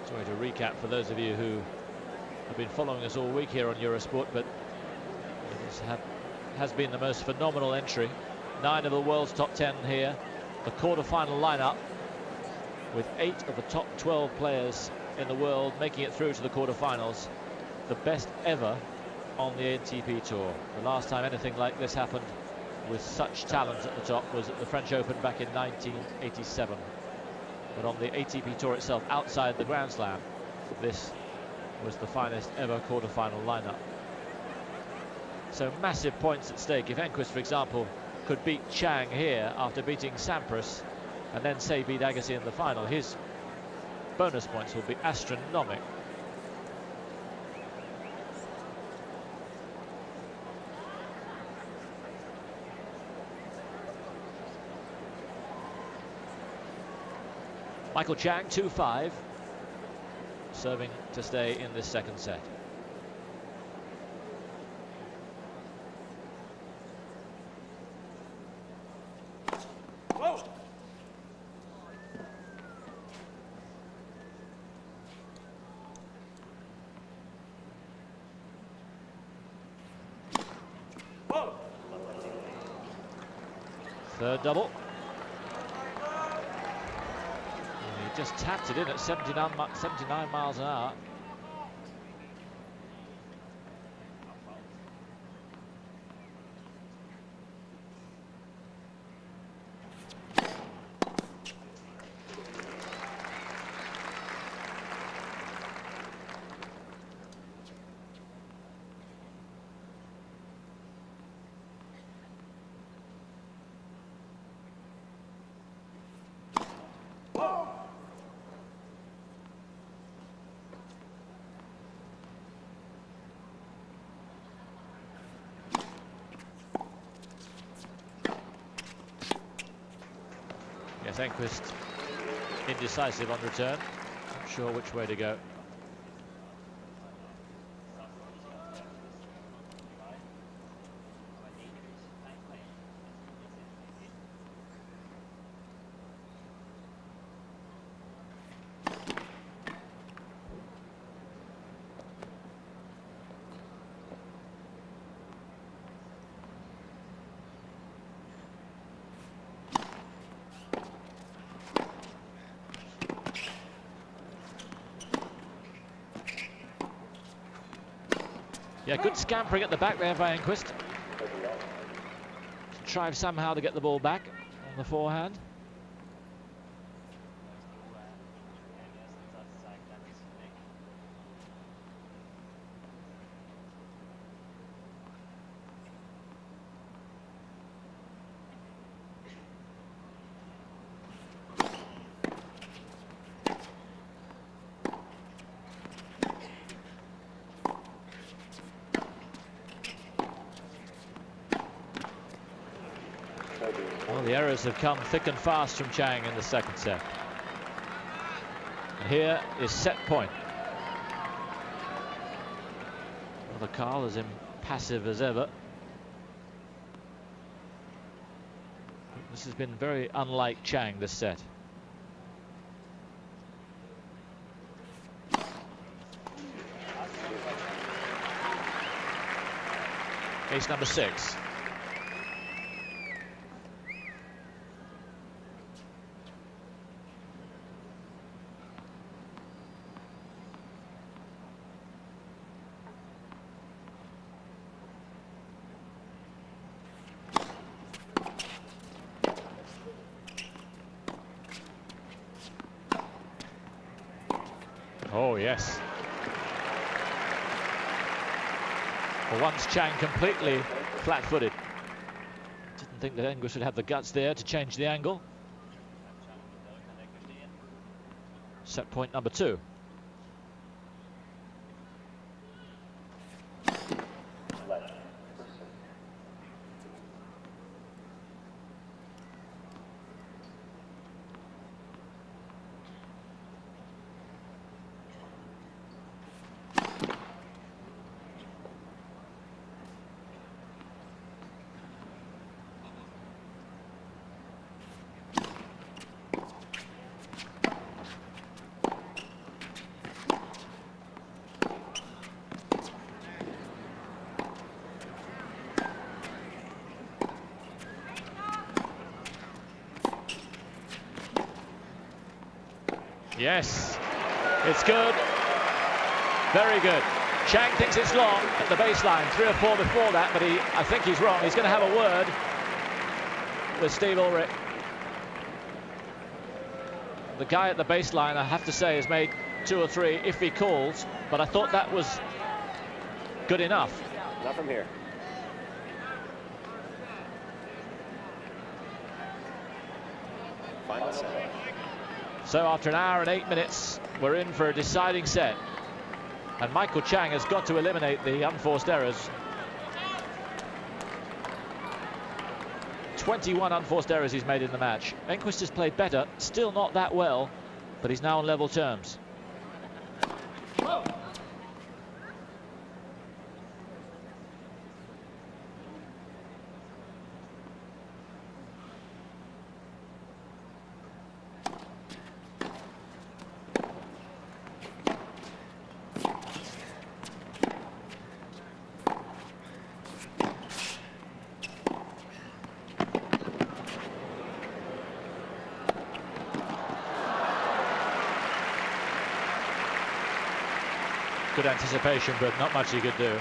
Sorry to recap for those of you who have been following us all week here on Eurosport, but it has been the most phenomenal entry. 9 of the world's top 10 here, the quarter-final lineup, with 8 of the top 12 players in the world making it through to the quarter-finals. The best ever on the ATP Tour. The last time anything like this happened with such talent at the top was at the French Open back in 1987. But on the ATP Tour itself, outside the Grand Slam, this was the finest ever quarter-final lineup. So massive points at stake. If Enqvist, for example, could beat Chang here after beating Sampras, and then say beat Agassi in the final, his bonus points will be astronomical. Michael Chang, 2-5, serving to stay in this second set. Whoa. Whoa. Third double. Just tapped it in at 79 miles an hour. Yes, Enqvist indecisive on return. Not sure which way to go. Yeah, good scampering at the back there by Enqvist. Try somehow to get the ball back on the forehand. Well, the errors have come thick and fast from Chang in the second set. And here is set point. Well, the Carl is impassive as ever. This has been very unlike Chang, this set. Ace number 6. Oh, yes. For once, Chang completely flat-footed. Didn't think that Enqvist would have the guts there to change the angle. Set point number 2. Yes, it's good. Very good. Chang thinks it's long at the baseline, 3 or 4 before that, but I think he's wrong. He's going to have a word with Steve Ulrich. The guy at the baseline, I have to say, has made 2 or 3 if he calls, but I thought that was good enough. Not from here. Final set. So after an hour and 8 minutes, we're in for a deciding set. And Michael Chang has got to eliminate the unforced errors. 21 unforced errors he's made in the match. Enqvist has played better, still not that well, but he's now on level terms. Good anticipation, but not much he could do.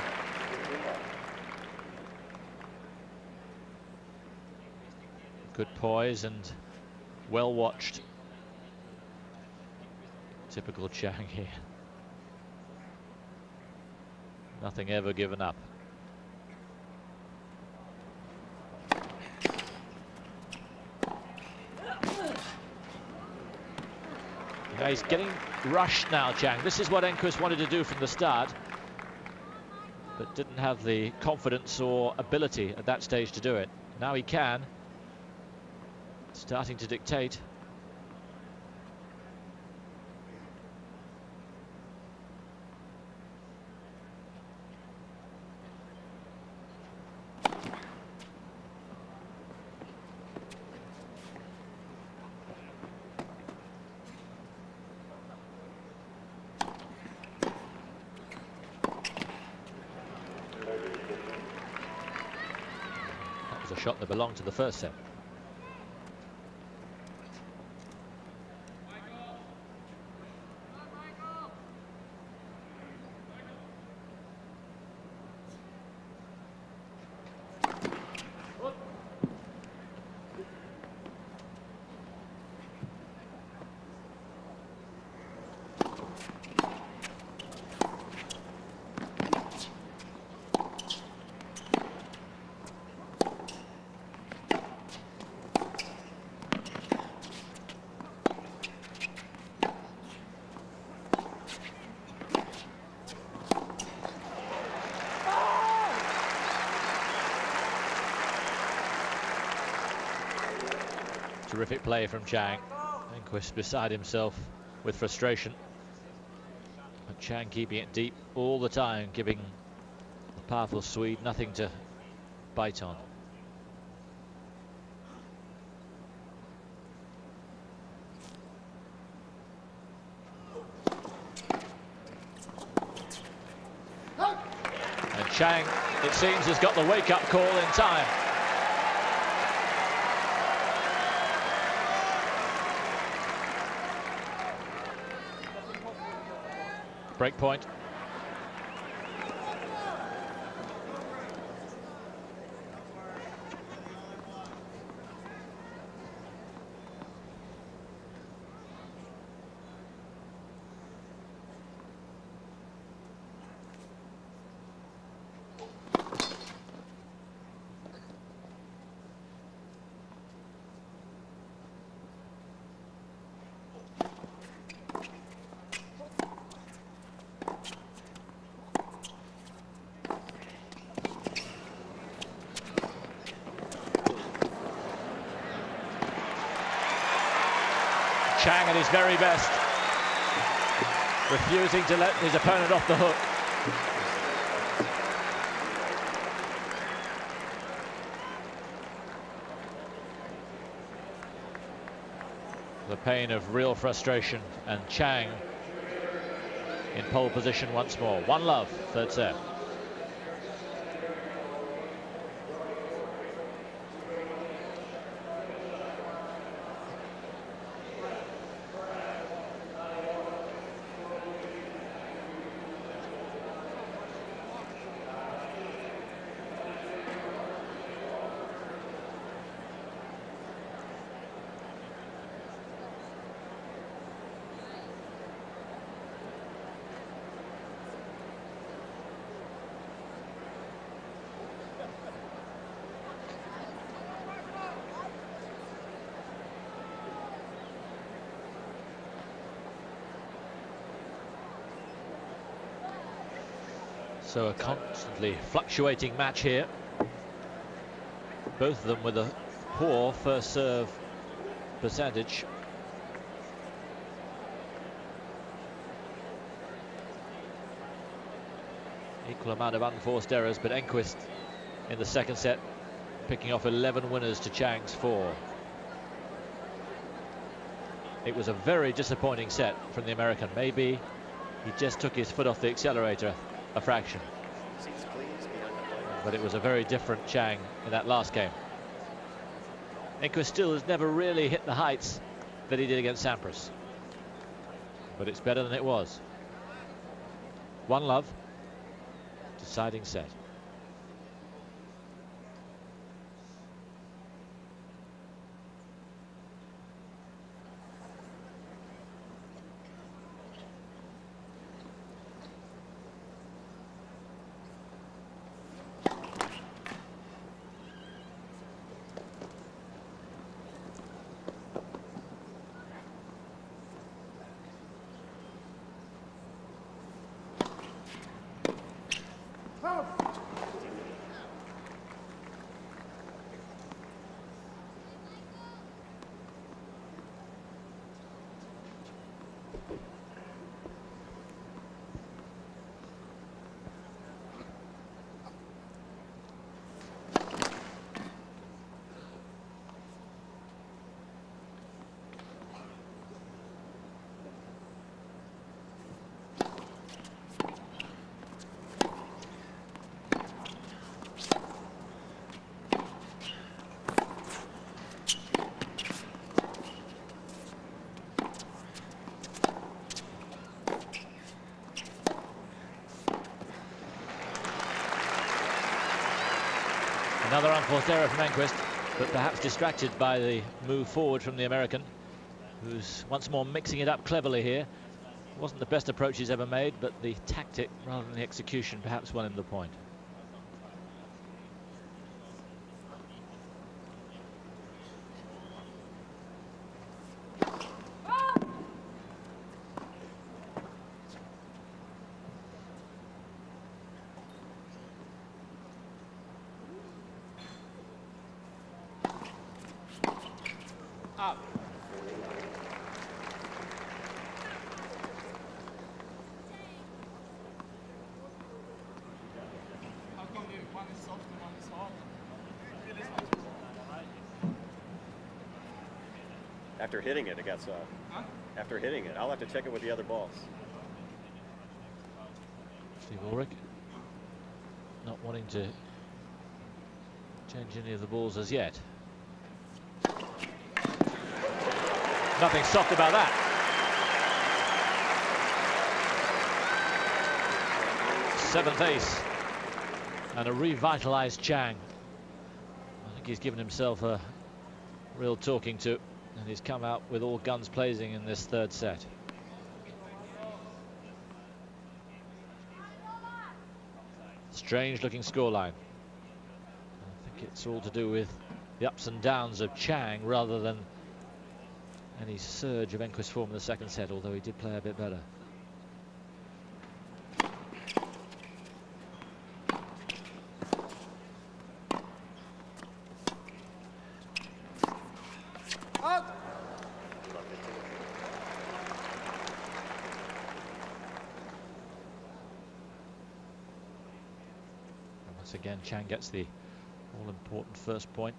Good poise and well watched. Typical Chang here. Nothing ever given up. Yeah, he's getting rushed now, Chang. This is what Enqvist wanted to do from the start, but didn't have the confidence or ability at that stage to do it. Now he can. Starting to dictate. A shot that belonged to the first set. Terrific play from Chang. Enqvist beside himself with frustration. But Chang keeping it deep all the time, giving the powerful Swede nothing to bite on. And Chang, it seems, has got the wake-up call in time. Break point. Chang at his very best, refusing to let his opponent off the hook. The pain of real frustration, and Chang in pole position once more. 1-love, third set. So a constantly fluctuating match here. Both of them with a poor first serve percentage. Equal amount of unforced errors, but Enqvist in the second set picking off 11 winners to Chang's 4. It was a very disappointing set from the American. Maybe he just took his foot off the accelerator a fraction. But it was a very different Chang in that last game. Enqvist still has never really hit the heights that he did against Sampras. But it's better than it was. 1-love. Deciding set. Another unforced error from Enqvist, but perhaps distracted by the move forward from the American, who's once more mixing it up cleverly here. Wasn't the best approach he's ever made, but the tactic rather than the execution perhaps won him the point. After hitting it, it got soft. Huh? After hitting it, I'll have to check it with the other balls. Steve Ulrich not wanting to change any of the balls as yet. Nothing soft about that. Seventh ace and a revitalized Chang. I think he's given himself a real talking to, and he's come out with all guns blazing in this third set. Strange looking scoreline. I think it's all to do with the ups and downs of Chang rather than any surge of Enqvist form in the second set, although he did play a bit better. Once again, Chang gets the all-important first point,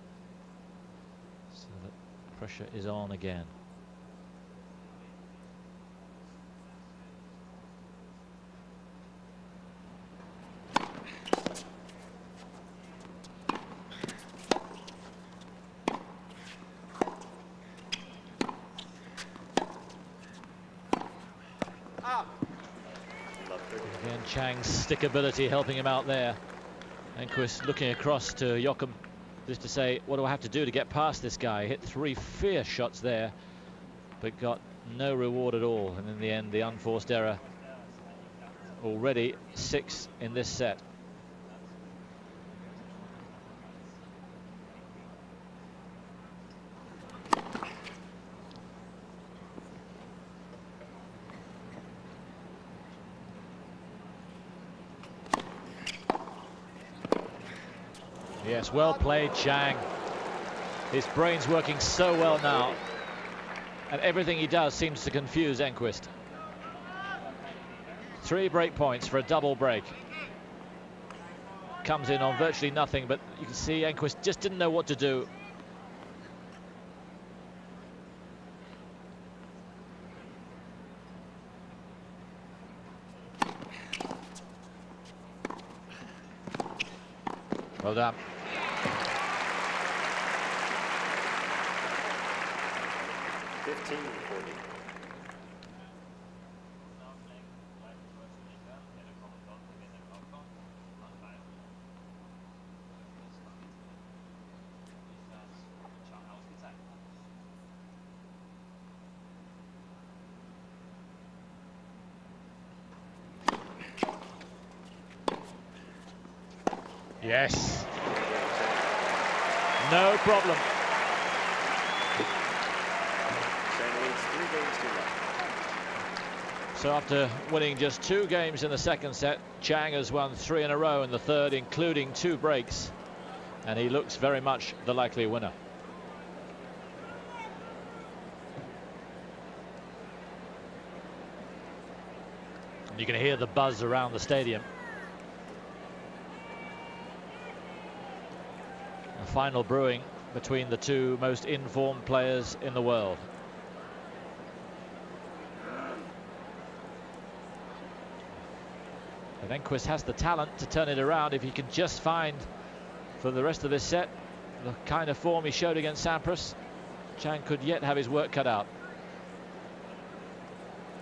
so that pressure is on again. Again, Chang's stickability helping him out there. Enqvist looking across to Joachim just to say, what do I have to do to get past this guy? Hit 3 fierce shots there, but got no reward at all. And in the end, the unforced error. Already 6 in this set. Yes, well played, Chang. His brain's working so well now, and everything he does seems to confuse Enqvist. 3 break points for a double break. Comes in on virtually nothing, but you can see Enqvist just didn't know what to do. Well done. Yes. No problem. So after winning just 2 games in the second set, Chang has won 3 in a row in the third, including 2 breaks. And he looks very much the likely winner. You can hear the buzz around the stadium. A final brewing between the 2 most informed players in the world. And Enqvist has the talent to turn it around if he can just find, for the rest of this set, the kind of form he showed against Sampras. Chang could yet have his work cut out.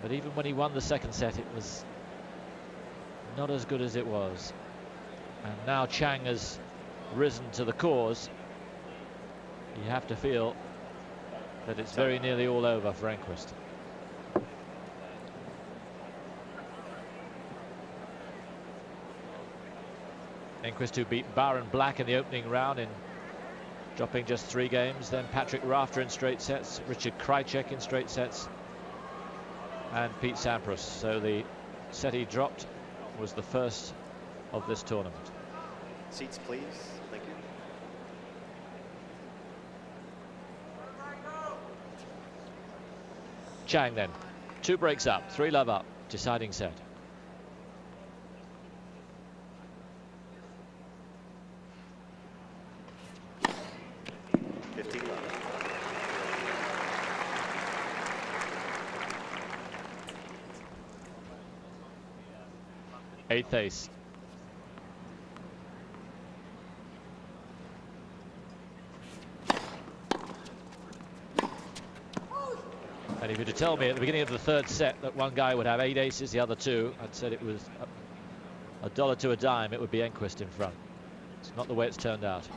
But even when he won the second set, it was not as good as it was. And now Chang has risen to the cause. You have to feel that it's very nearly all over for Enqvist. Enqvist, who beat Baron Black in the opening round in dropping just 3 games, then Patrick Rafter in straight sets, Richard Krajicek in straight sets, and Pete Sampras. So the set he dropped was the first of this tournament. Seats, please. Thank you. Chang then, 2 breaks up, 3-love up, deciding set. Eighth ace. And if you were to tell me at the beginning of the third set that one guy would have 8 aces, the other 2, I'd said it was a dollar to a dime, it would be Enqvist in front. It's not the way it's turned out.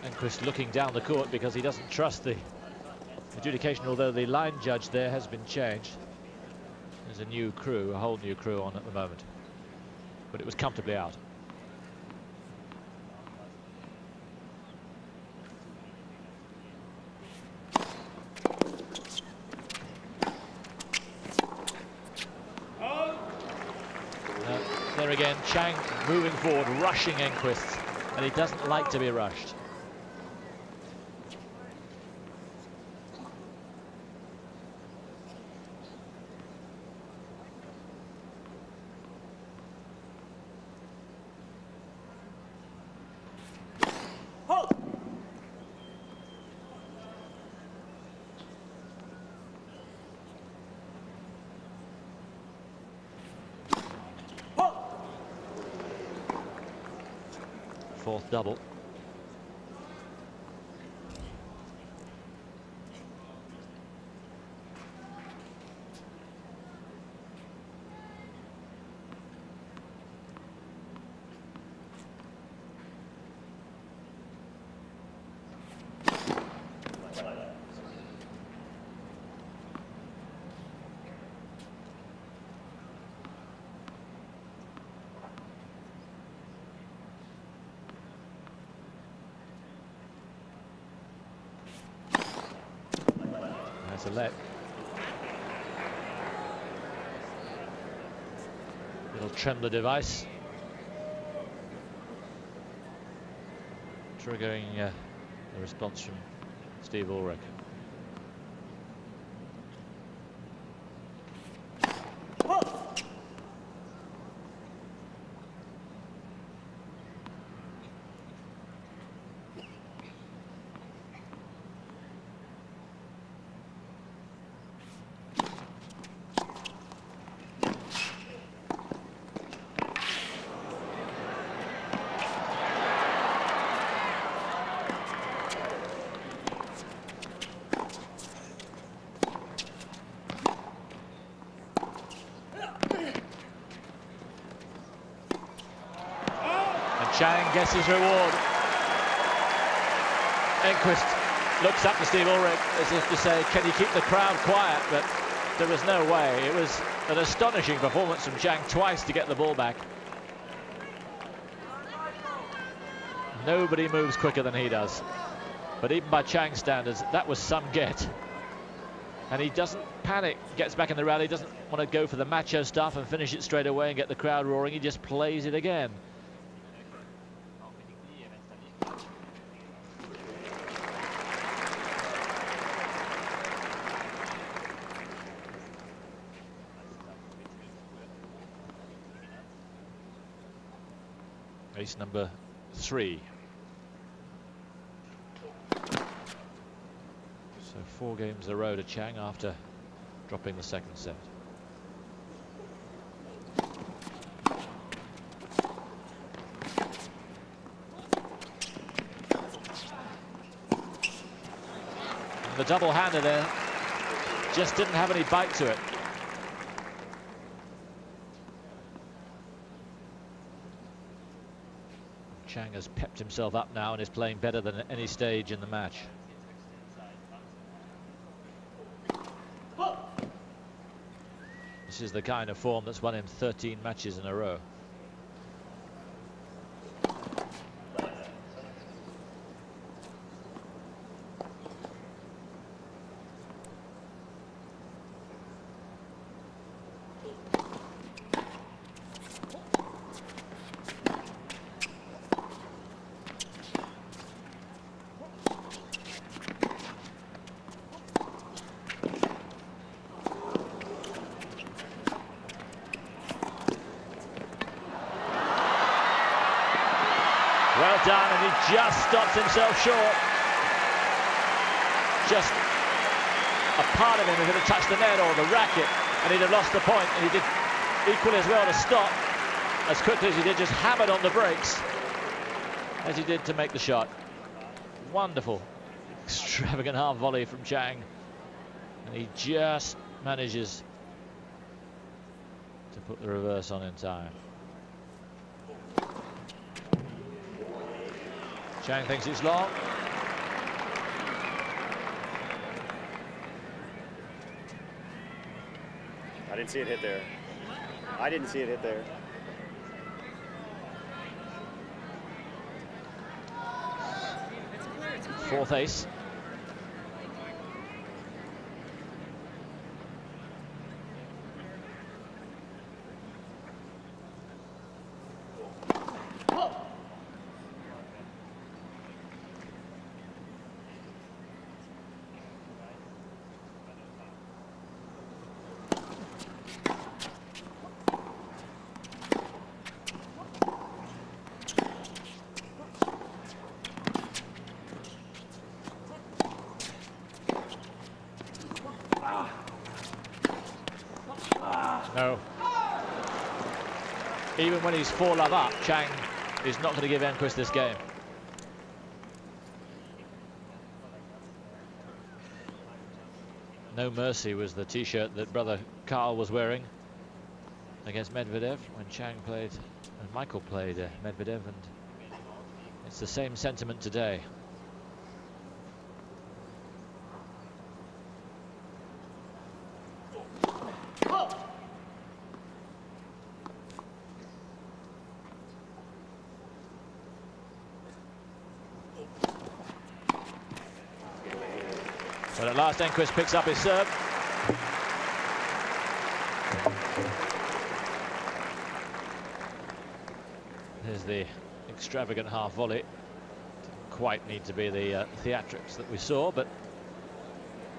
Enqvist looking down the court because he doesn't trust the adjudication, although the line judge there has been changed. There's a new crew, a whole new crew on at the moment. But it was comfortably out. There again, Chang moving forward, rushing Enqvist, and he doesn't like to be rushed. Fourth double. That's a let. Little trembler device. Triggering the response from Steve Ulrich. Chang gets his reward. Enqvist looks up to Steve Ulrich as if to say, can you keep the crowd quiet? But there was no way. It was an astonishing performance from Chang twice to get the ball back. Nobody moves quicker than he does. But even by Chang standards, that was some get. And he doesn't panic, gets back in the rally, doesn't want to go for the macho stuff and finish it straight away and get the crowd roaring. He just plays it again. Ace number 3. So 4 games in a row to Chang after dropping the second set. And the double-hander there just didn't have any bite to it. Chang has pepped himself up now and is playing better than at any stage in the match. This is the kind of form that's won him 13 matches in a row. Well done, and he just stopped himself short. Just a part of him if it had touched the net or the racket, and he'd have lost the point. And he did equally as well to stop as quickly as he did, just hammered on the brakes as he did to make the shot. Wonderful, extravagant half volley from Chang, and he just manages to put the reverse on in time. Chang thinks it's long. I didn't see it hit there. I didn't see it hit there. Fourth ace. No. Even when he's 4-love up, Chang is not going to give Enqvist this game. No mercy was the t-shirt that brother Carl was wearing against Medvedev when Chang played and Michael played Medvedev, and it's the same sentiment today. But at last Enqvist picks up his serve. Here's the extravagant half volley. Didn't quite need to be the theatrics that we saw, but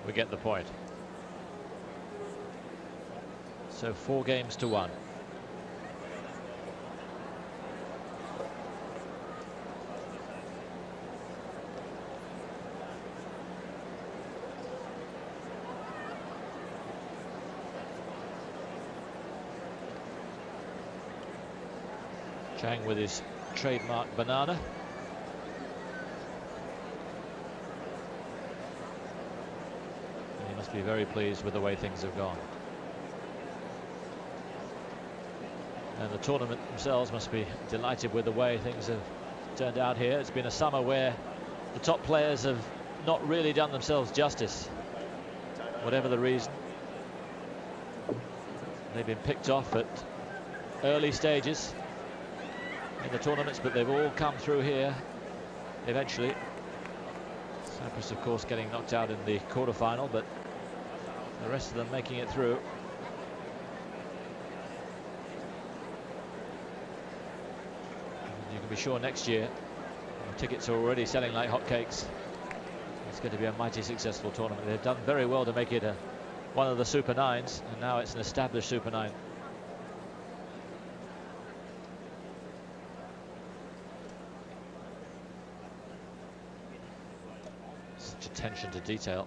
we get the point. So 4 games to 1. Chang with his trademark banana. And he must be very pleased with the way things have gone. And the tournament themselves must be delighted with the way things have turned out here. It's been a summer where the top players have not really done themselves justice, whatever the reason. They've been picked off at early stages in the tournaments, but they've all come through here eventually. Cyprus, of course, getting knocked out in the quarter-final, but the rest of them making it through. And you can be sure next year, the tickets are already selling like hotcakes. It's going to be a mighty successful tournament. They've done very well to make it one of the Super Nines, and now it's an established Super Nine. Attention to detail.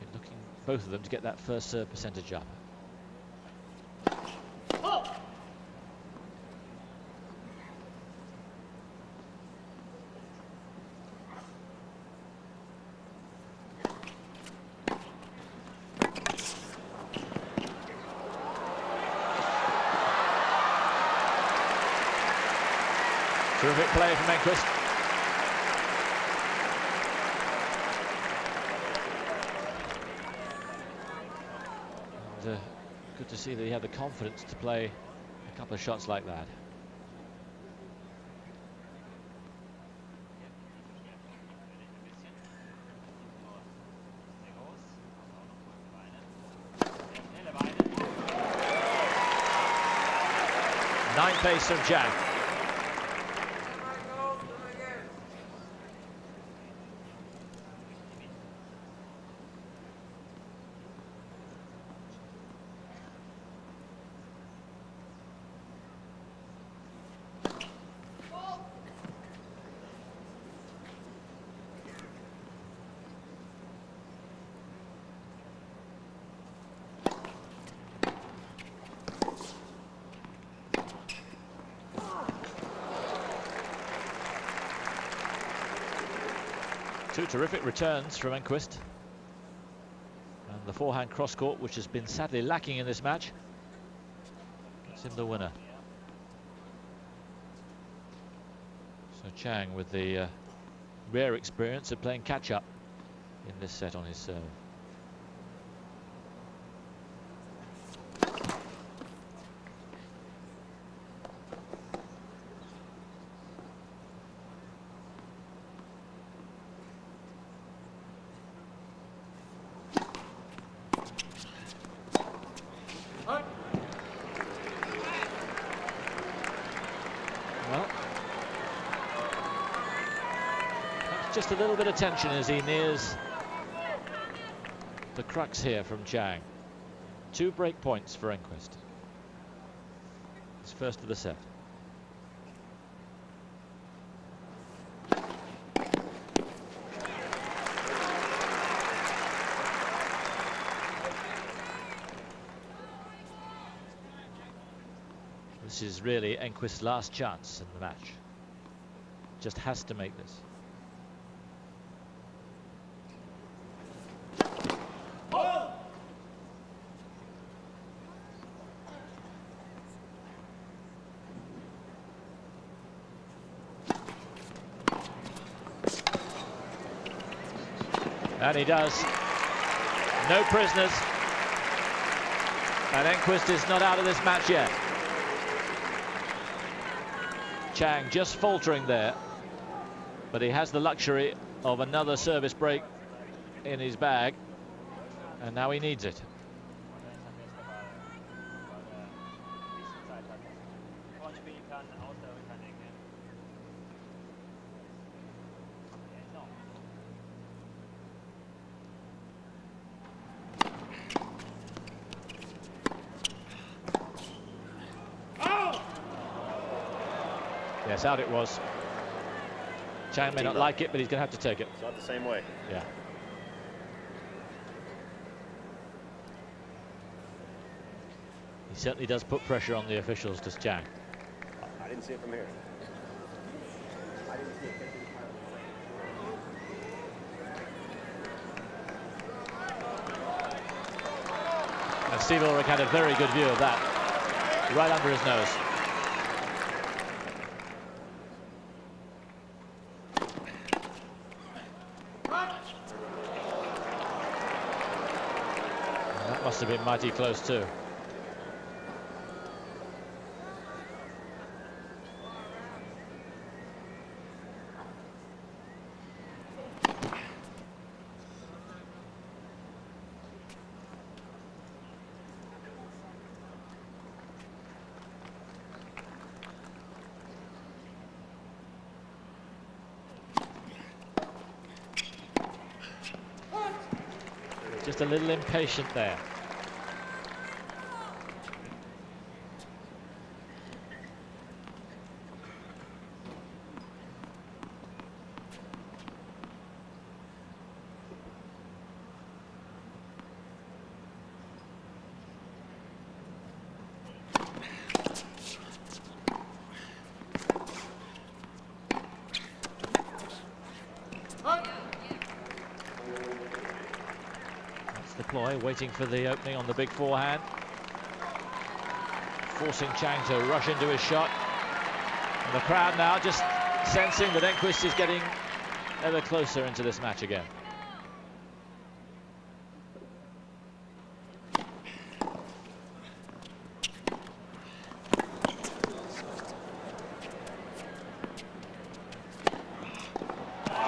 Been looking, both of them, to get that first serve percentage up. Terrific play from Enqvist. And good to see that he had the confidence to play a couple of shots like that. Ninth ace from Chang. Two terrific returns from Enqvist. And the forehand cross-court, which has been sadly lacking in this match, gets him the winner. So Chang with the rare experience of playing catch-up in this set on his serve. Just a little bit of tension as he nears the crux here from Chang. 2 break points for Enqvist. His first of the set. This is really Enqvist's last chance in the match. Just has to make this. And he does. No prisoners. And Enqvist is not out of this match yet. Chang just faltering there, but he has the luxury of another service break in his bag, and now he needs it. Yes, out it was. Chang may not like it, but he's going to have to take it. It's not the same way. Yeah. He certainly does put pressure on the officials, does Chang. I didn't see it from here. I didn't see it. And Steve Ulrich had a very good view of that, right under his nose. And that must have been mighty close too. Just a little impatient there. Ploy waiting for the opening on the big forehand, forcing Chang to rush into his shot. And the crowd now just sensing that Enqvist is getting ever closer into this match again.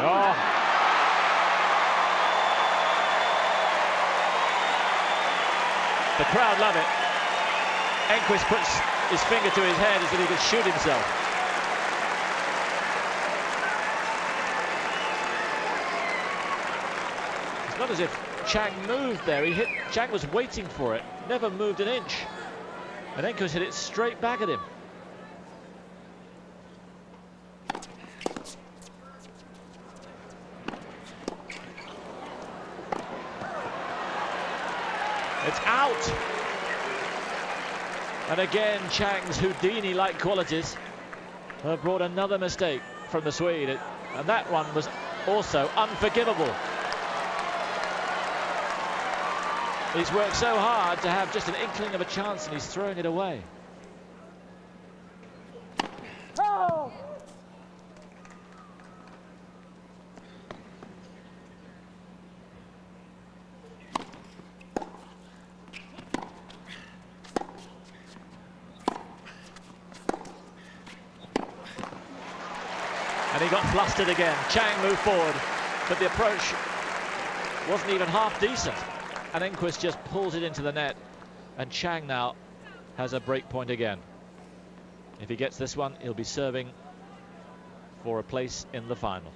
Oh! The crowd love it. Enqvist puts his finger to his head as if he could shoot himself. It's not as if Chang moved there. Chang was waiting for it, never moved an inch. And Enqvist hit it straight back at him. It's out. And again, Chang's Houdini-like qualities have brought another mistake from the Swede. And that one was also unforgivable. He's worked so hard to have just an inkling of a chance, and he's throwing it away. Oh. And he got flustered again. Chang moved forward, but the approach wasn't even half decent. And Enqvist just pulls it into the net. And Chang now has a break point again. If he gets this one, he'll be serving for a place in the final.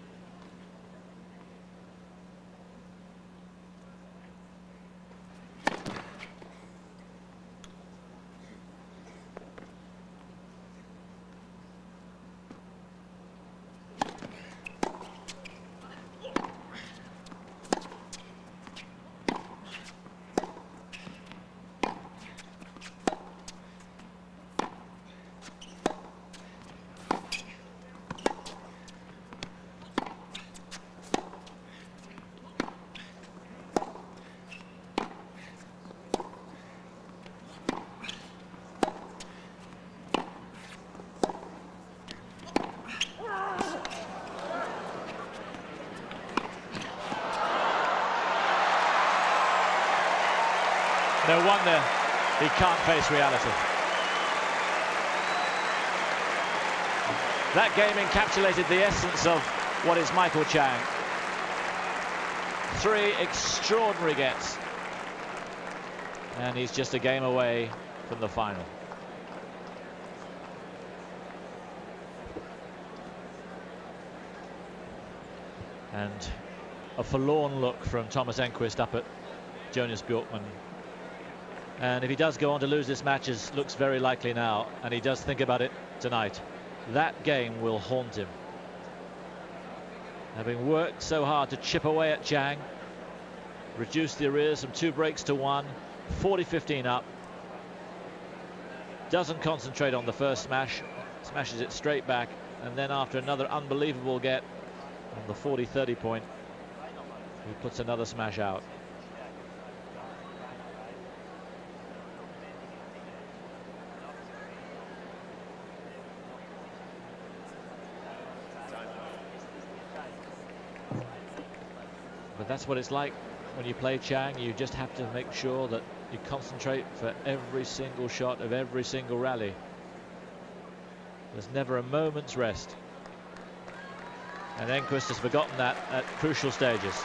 No wonder he can't face reality. That game encapsulated the essence of what is Michael Chang. 3 extraordinary gets. And he's just a game away from the final. And a forlorn look from Thomas Enqvist up at Jonas Bjorkman. And if he does go on to lose this match, as looks very likely now, and he does think about it tonight, that game will haunt him. Having worked so hard to chip away at Chang, reduce the arrears from 2 breaks to 1, 40-15 up. Doesn't concentrate on the first smash, smashes it straight back, and then after another unbelievable get on the 40-30 point, he puts another smash out. But that's what it's like when you play Chang. You just have to make sure that you concentrate for every single shot of every single rally. There's never a moment's rest. And Enqvist has forgotten that at crucial stages.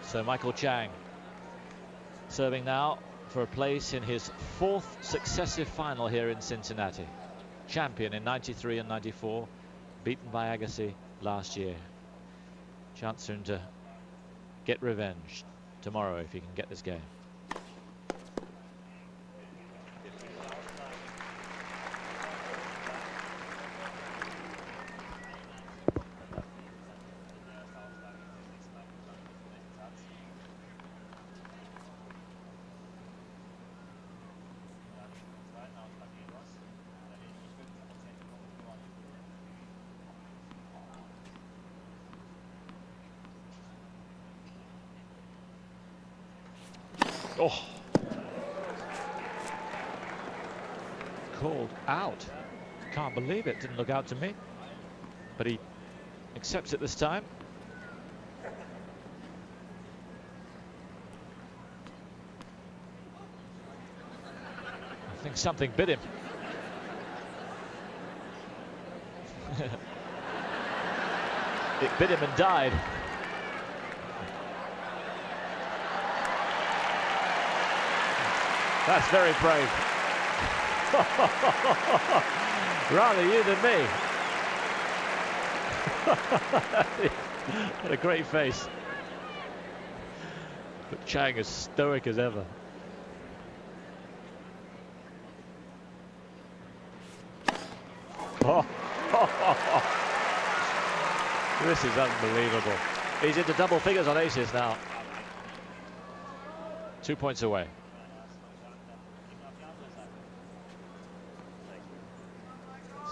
So Michael Chang serving now for a place in his 4th successive final here in Cincinnati. Champion in 93 and 94, beaten by Agassi last year. Chance for him to get revenge tomorrow if he can get this game. Oh, called out. Can't believe it. Didn't look out to me, but he accepts it this time. I think something bit him. It bit him and died. That's very brave. Rather you than me. What a great face. But Chang is stoic as ever. This is unbelievable. He's into double figures on aces now. 2 points away.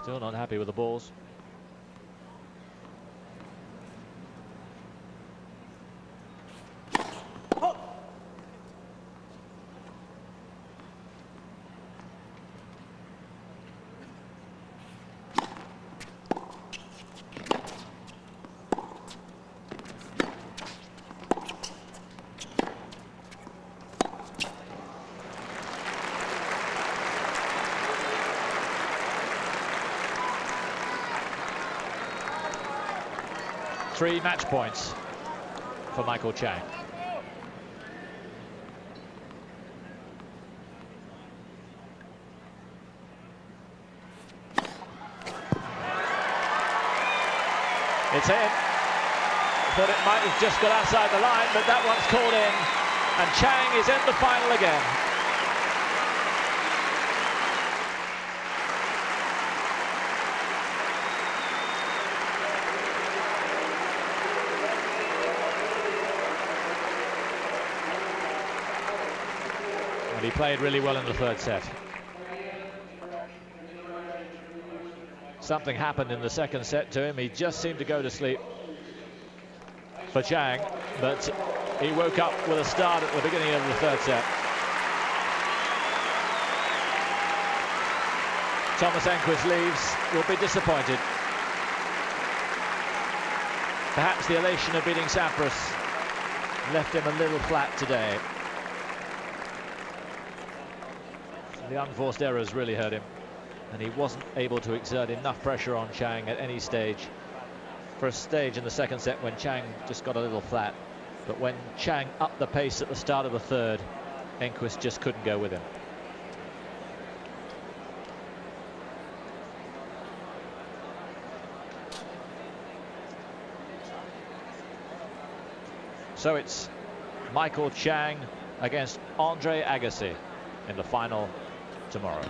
Still not happy with the balls. Three match points for Michael Chang. It's in. Thought it might have just got outside the line, but that one's called in, and Chang is in the final again. And he played really well in the third set. Something happened in the second set to him. He just seemed to go to sleep for Chang, but he woke up with a start at the beginning of the third set. Thomas Enqvist leaves, will be disappointed. Perhaps the elation of beating Sampras left him a little flat today. The unforced errors really hurt him, and he wasn't able to exert enough pressure on Chang at any stage. For a stage in the second set when Chang just got a little flat, but when Chang upped the pace at the start of the third, Enqvist just couldn't go with him. So it's Michael Chang against Andre Agassi in the final tomorrow.